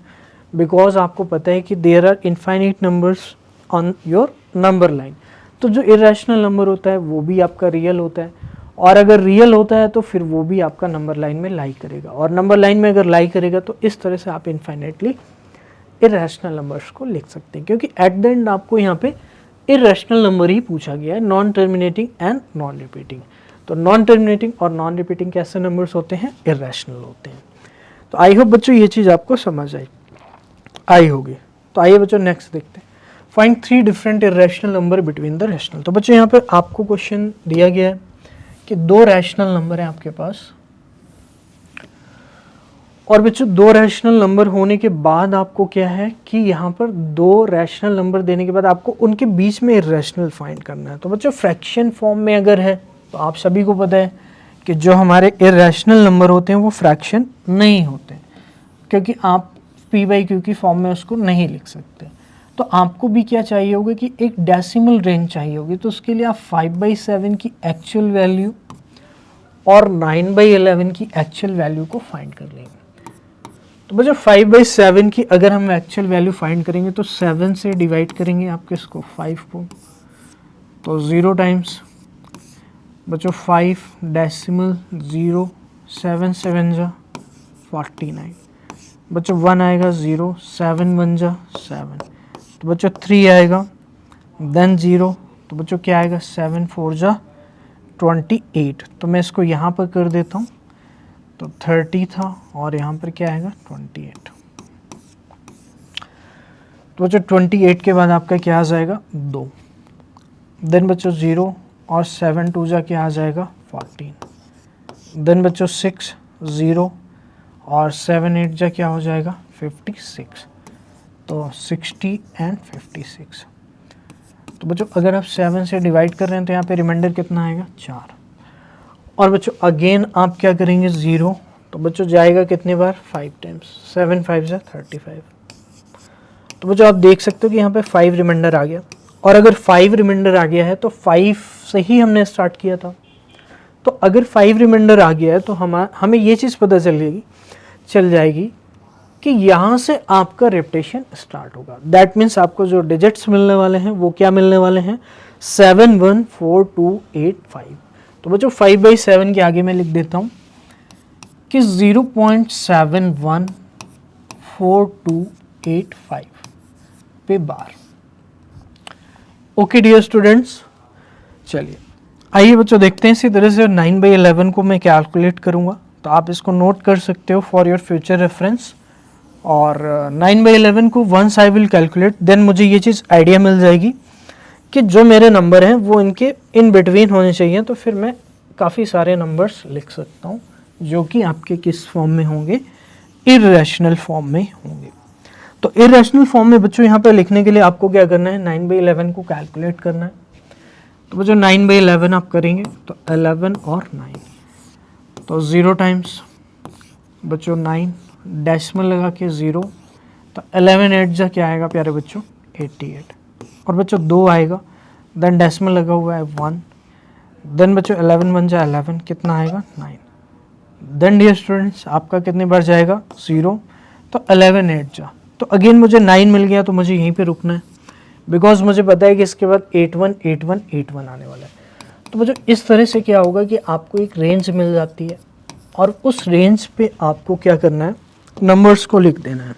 बिकॉज आपको पता है कि there are infinite numbers on your number line. तो जो इरेशनल नंबर होता है वो भी आपका रियल होता है, और अगर रियल होता है तो फिर वो भी आपका नंबर लाइन में लाई करेगा, और नंबर लाइन में अगर लाई करेगा तो इस तरह से आप इनफाइनाइटली इरेशनल नंबर्स को लिख सकते हैं, क्योंकि एट द एंड आपको यहाँ पे इरेशनल नंबर ही पूछा गया है, non terminating and non repeating. तो नॉन टर्मिनेटिंग और नॉन रिपीटिंग कैसे नंबर्स होते हैं, इरेशनल होते हैं। तो आई होप बच्चों ये चीज़ आपको समझ आई होगी। तो आइए बच्चों नेक्स्ट देखते हैं, find 3 different irrational number between the rational. तो बच्चों यहाँ पर आपको क्वेश्चन दिया गया है कि 2 रैशनल नंबर हैं आपके पास, और बच्चों दो रैशनल नंबर होने के बाद आपको क्या है कि यहाँ पर दो रैशनल नंबर देने के बाद आपको उनके बीच में इर्रेशनल फाइंड करना है। तो बच्चों फ्रैक्शन फॉर्म में अगर है तो आप सभी को पता है कि जो हमारे इर्रेशनल नंबर होते हैं वो फ्रैक्शन नहीं होते, क्योंकि आप p बाई क्यू की फॉर्म में उसको नहीं लिख सकते। तो आपको भी क्या चाहिए होगा कि एक डेसिमल रेंज चाहिए होगी। तो उसके लिए आप 5/7 की एक्चुअल वैल्यू और 9/11 की एक्चुअल वैल्यू को फाइंड कर लेंगे। तो बच्चों 5/7 की अगर हम एक्चुअल वैल्यू फाइंड करेंगे तो 7 से डिवाइड करेंगे आप किसको, 5 को, तो 0 टाइम्स बच्चों 5 डेसिमल 0, 7 7 जा 49, बच्चों 1 आएगा 0, 7 1 जा 7, तो बच्चों 3 आएगा, देन 0, तो बच्चों क्या आएगा 7 4 जा 28। तो मैं इसको यहाँ पर कर देता हूँ, तो 30 था और यहाँ पर क्या आएगा 28। तो बच्चों 28 के बाद आपका क्या आ जाएगा 2, देन बच्चों 0 और 7 2 जा क्या आ जाएगा 14, देन बच्चों 6 0 और 7 8 जा क्या हो जाएगा 56, तो 60 एंड 56। तो बच्चों अगर आप 7 से डिवाइड कर रहे हैं तो यहाँ पे रिमाइंडर कितना आएगा 4, और बच्चों अगेन आप क्या करेंगे 0, तो बच्चों जाएगा कितने बार 5 टाइम्स, 7 5 जा 35। तो बच्चों आप देख सकते हो कि यहाँ पे 5 रिमाइंडर आ गया, और अगर 5 रिमाइंडर आ गया है तो 5 से ही हमने स्टार्ट किया था। तो अगर 5 रिमाइंडर आ गया है तो हमें ये चीज़ पता चल जाएगी कि यहाँ से आपका रेपिटेशन स्टार्ट होगा। दैट मीन्स आपको जो डिजिट्स मिलने वाले हैं वो क्या मिलने वाले हैं 7 1 4 2 8 5। तो बच्चों 5/7 के आगे मैं लिख देता हूँ कि 0.714285 पे बार। ओके डियर स्टूडेंट्स, चलिए आइए बच्चों देखते हैं इसी तरह से 9/11 को मैं कैलकुलेट करूँगा। तो आप इसको नोट कर सकते हो फॉर योर फ्यूचर रेफरेंस। और 9/11 को once I will calculate then मुझे ये चीज़ आइडिया मिल जाएगी कि जो मेरे नंबर हैं वो इनके इन बिटवीन होने चाहिए। तो फिर मैं काफ़ी सारे नंबर्स लिख सकता हूँ जो कि आपके किस फॉर्म में होंगे, इर्रेशनल फॉर्म में होंगे। तो इर्रेशनल फॉर्म में बच्चों यहाँ पे लिखने के लिए आपको क्या करना है 9/11 को कैलकुलेट करना है। तो बच्चों 9/11 आप करेंगे तो 11 और 9, तो 0 टाइम्स बच्चों 9 डेसिमल लगा के 0, तो 11 8 जा क्या आएगा प्यारे बच्चों 88, और बच्चों 2 आएगा, देन डेसिमल लगा हुआ है 1, देन बच्चों 11 1 जा 11 कितना आएगा 9, देन डियर स्टूडेंट्स आपका कितने बार जाएगा 0, तो 11 8 जा, तो अगेन मुझे 9 मिल गया तो मुझे यहीं पे रुकना है बिकॉज मुझे पता है कि इसके बाद 8 1 8 1 8 1 आने वाला है। तो बच्चों इस तरह से क्या होगा कि आपको एक रेंज मिल जाती है और उस रेंज पे आपको क्या करना है नंबर्स को लिख देना है।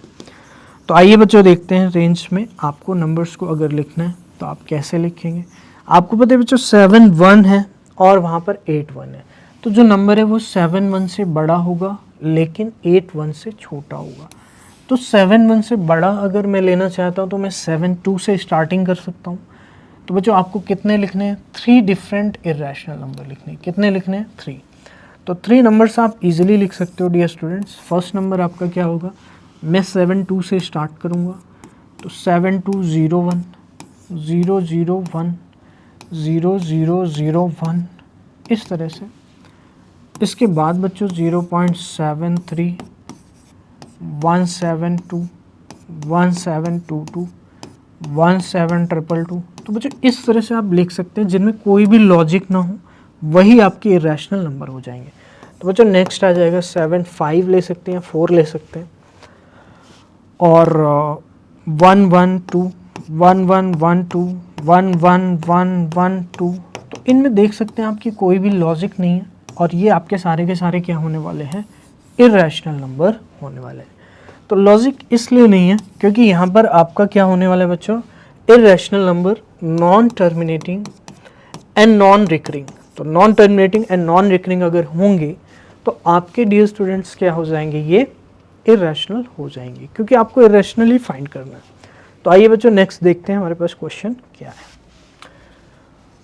तो आइए बच्चों देखते हैं रेंज में आपको नंबर्स को अगर लिखना है तो आप कैसे लिखेंगे। आपको पता है बच्चों 7 1 है और वहाँ पर 8 1 है, तो जो नंबर है वो 7 1 से बड़ा होगा लेकिन 8 1 से छोटा होगा। तो 7 1 से बड़ा अगर मैं लेना चाहता हूँ तो मैं 7 2 से स्टार्टिंग कर सकता हूँ। तो बच्चों आपको कितने लिखने हैं 3 डिफरेंट इर्रेशनल नंबर लिखने हैं। कितने लिखने हैं 3, तो 3 नंबर्स आप इजीली लिख सकते हो डियर स्टूडेंट्स। फर्स्ट नंबर आपका क्या होगा, मैं 7 2 से स्टार्ट करूँगा, तो 7 2 0 1 0 0 1 0 0 0 1 इस तरह से। इसके बाद बच्चों 0.73 172 1722 17222। तो बच्चों इस तरह से आप लिख सकते हैं जिनमें कोई भी लॉजिक ना हो, वही आपके इर्रेशनल नंबर हो जाएंगे। तो बच्चों नेक्स्ट आ जाएगा 7 5 ले सकते हैं, 4 ले सकते हैं, और 1 1 2 1 1 1 2 1 1 1 1 2। तो इनमें देख सकते हैं आपकी कोई भी लॉजिक नहीं है और ये आपके सारे के सारे क्या होने वाले हैं इर्रेशनल नंबर होने वाले हैं। तो लॉजिक इसलिए नहीं है क्योंकि यहाँ पर आपका क्या होने वाला है बच्चों irrational number non terminating and non recurring. तो non terminating and non recurring अगर होंगे तो आपके डियर स्टूडेंट्स क्या हो जाएंगे, ये इर्रेशनल हो जाएंगे क्योंकि आपको इर्रेशनली फाइंड करना है। तो आइए बच्चों नेक्स्ट देखते हैं हमारे पास क्वेश्चन क्या है।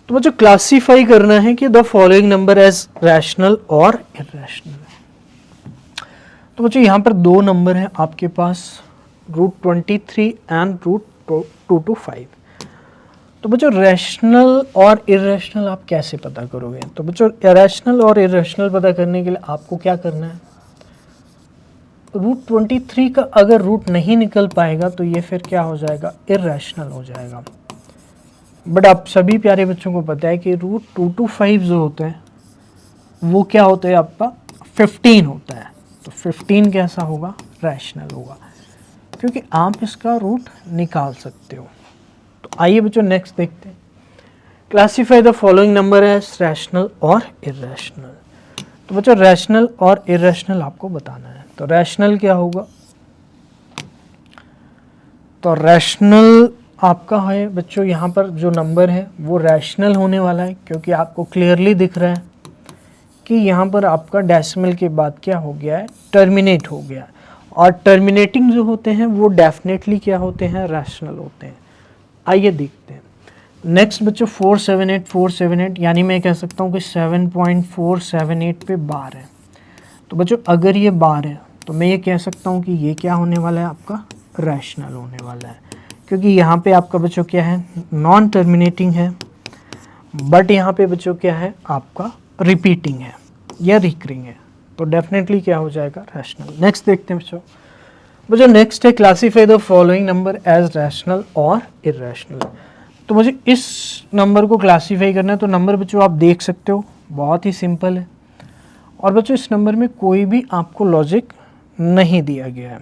तो बच्चों क्लासीफाई करना है कि the following number as rational और इर्रेशनल। तो बच्चों यहाँ पर दो नंबर हैं आपके पास, √23 एंड √225। तो बच्चों रैशनल और इरेशनल आप कैसे पता करोगे? तो बच्चों रैशनल और इरेशनल पता करने के लिए आपको क्या करना है, √23 का अगर रूट नहीं निकल पाएगा तो ये फिर क्या हो जाएगा, इरेशनल हो जाएगा। बट आप सभी प्यारे बच्चों को पता है कि √225 जो होता है वो क्या होता है, आपका 15 होता है। तो 15 कैसा होगा, रैशनल होगा, क्योंकि आप इसका रूट निकाल सकते हो। तो आइए बच्चों नेक्स्ट देखते हैं। Classify the following number as rational और इरेशनल। तो बच्चों रैशनल और इरेशनल आपको बताना है। तो रैशनल क्या होगा, तो रैशनल आपका है बच्चों यहाँ पर जो नंबर है वो रैशनल होने वाला है, क्योंकि आपको क्लियरली दिख रहा है कि यहाँ पर आपका डेसिमल के बाद क्या हो गया है, टर्मिनेट हो गया। और टर्मिनेटिंग जो होते हैं वो डेफिनेटली क्या होते हैं, रैशनल होते हैं। आइए देखते हैं नेक्स्ट बच्चों 478 यानी मैं कह सकता हूँ कि 7.478 पे बार है। तो बच्चों अगर ये बार है तो मैं ये कह सकता हूँ कि ये क्या होने वाला है, आपका रैशनल होने वाला है, क्योंकि यहाँ पे आपका बच्चों क्या है, नॉन टर्मिनेटिंग है, बट यहाँ पे बच्चों क्या है, आपका रिपीटिंग है या रिकरिंग है। तो डेफिनेटली क्या हो जाएगा, रैशनल। नेक्स्ट देखते हैं बच्चों नेक्स्ट है classify the following number as rational और इरेशनल। तो मुझे इस नंबर को क्लासीफाई करना है। तो नंबर बच्चों आप देख सकते हो बहुत ही सिंपल है, और बच्चों इस नंबर में कोई भी आपको लॉजिक नहीं दिया गया है।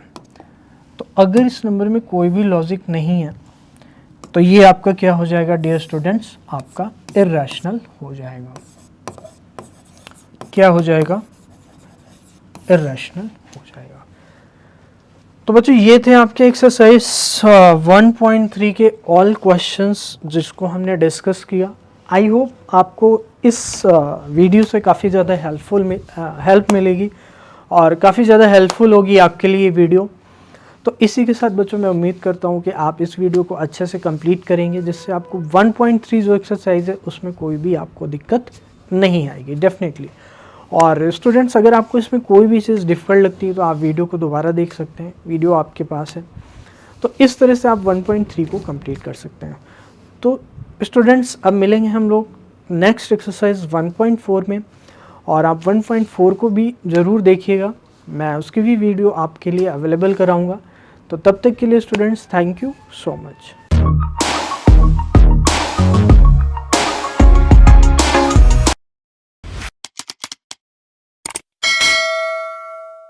तो अगर इस नंबर में कोई भी लॉजिक नहीं है तो ये आपका क्या हो जाएगा डियर स्टूडेंट्स, आपका इरेशनल हो जाएगा। क्या हो जाएगा, इरेशनल हो जाएगा। तो बच्चों ये थे आपके एक्सरसाइज 1.3 के ऑल क्वेश्चंस जिसको हमने डिस्कस किया। आई होप आपको इस वीडियो से काफ़ी ज़्यादा हेल्प मिलेगी और काफ़ी ज़्यादा हेल्पफुल होगी आपके लिए ये वीडियो। तो इसी के साथ बच्चों मैं उम्मीद करता हूँ कि आप इस वीडियो को अच्छे से कंप्लीट करेंगे, जिससे आपको 1.3 जो एक्सरसाइज है उसमें कोई भी आपको दिक्कत नहीं आएगी डेफिनेटली। और स्टूडेंट्स अगर आपको इसमें कोई भी चीज़ डिफ़िकल्ट लगती है तो आप वीडियो को दोबारा देख सकते हैं, वीडियो आपके पास है। तो इस तरह से आप 1.3 को कंप्लीट कर सकते हैं। तो स्टूडेंट्स अब मिलेंगे हम लोग नेक्स्ट एक्सरसाइज 1.4 में, और आप 1.4 को भी ज़रूर देखिएगा, मैं उसकी भी वीडियो आपके लिए अवेलेबल कराऊंगा। तो तब तक के लिए students thank you so much.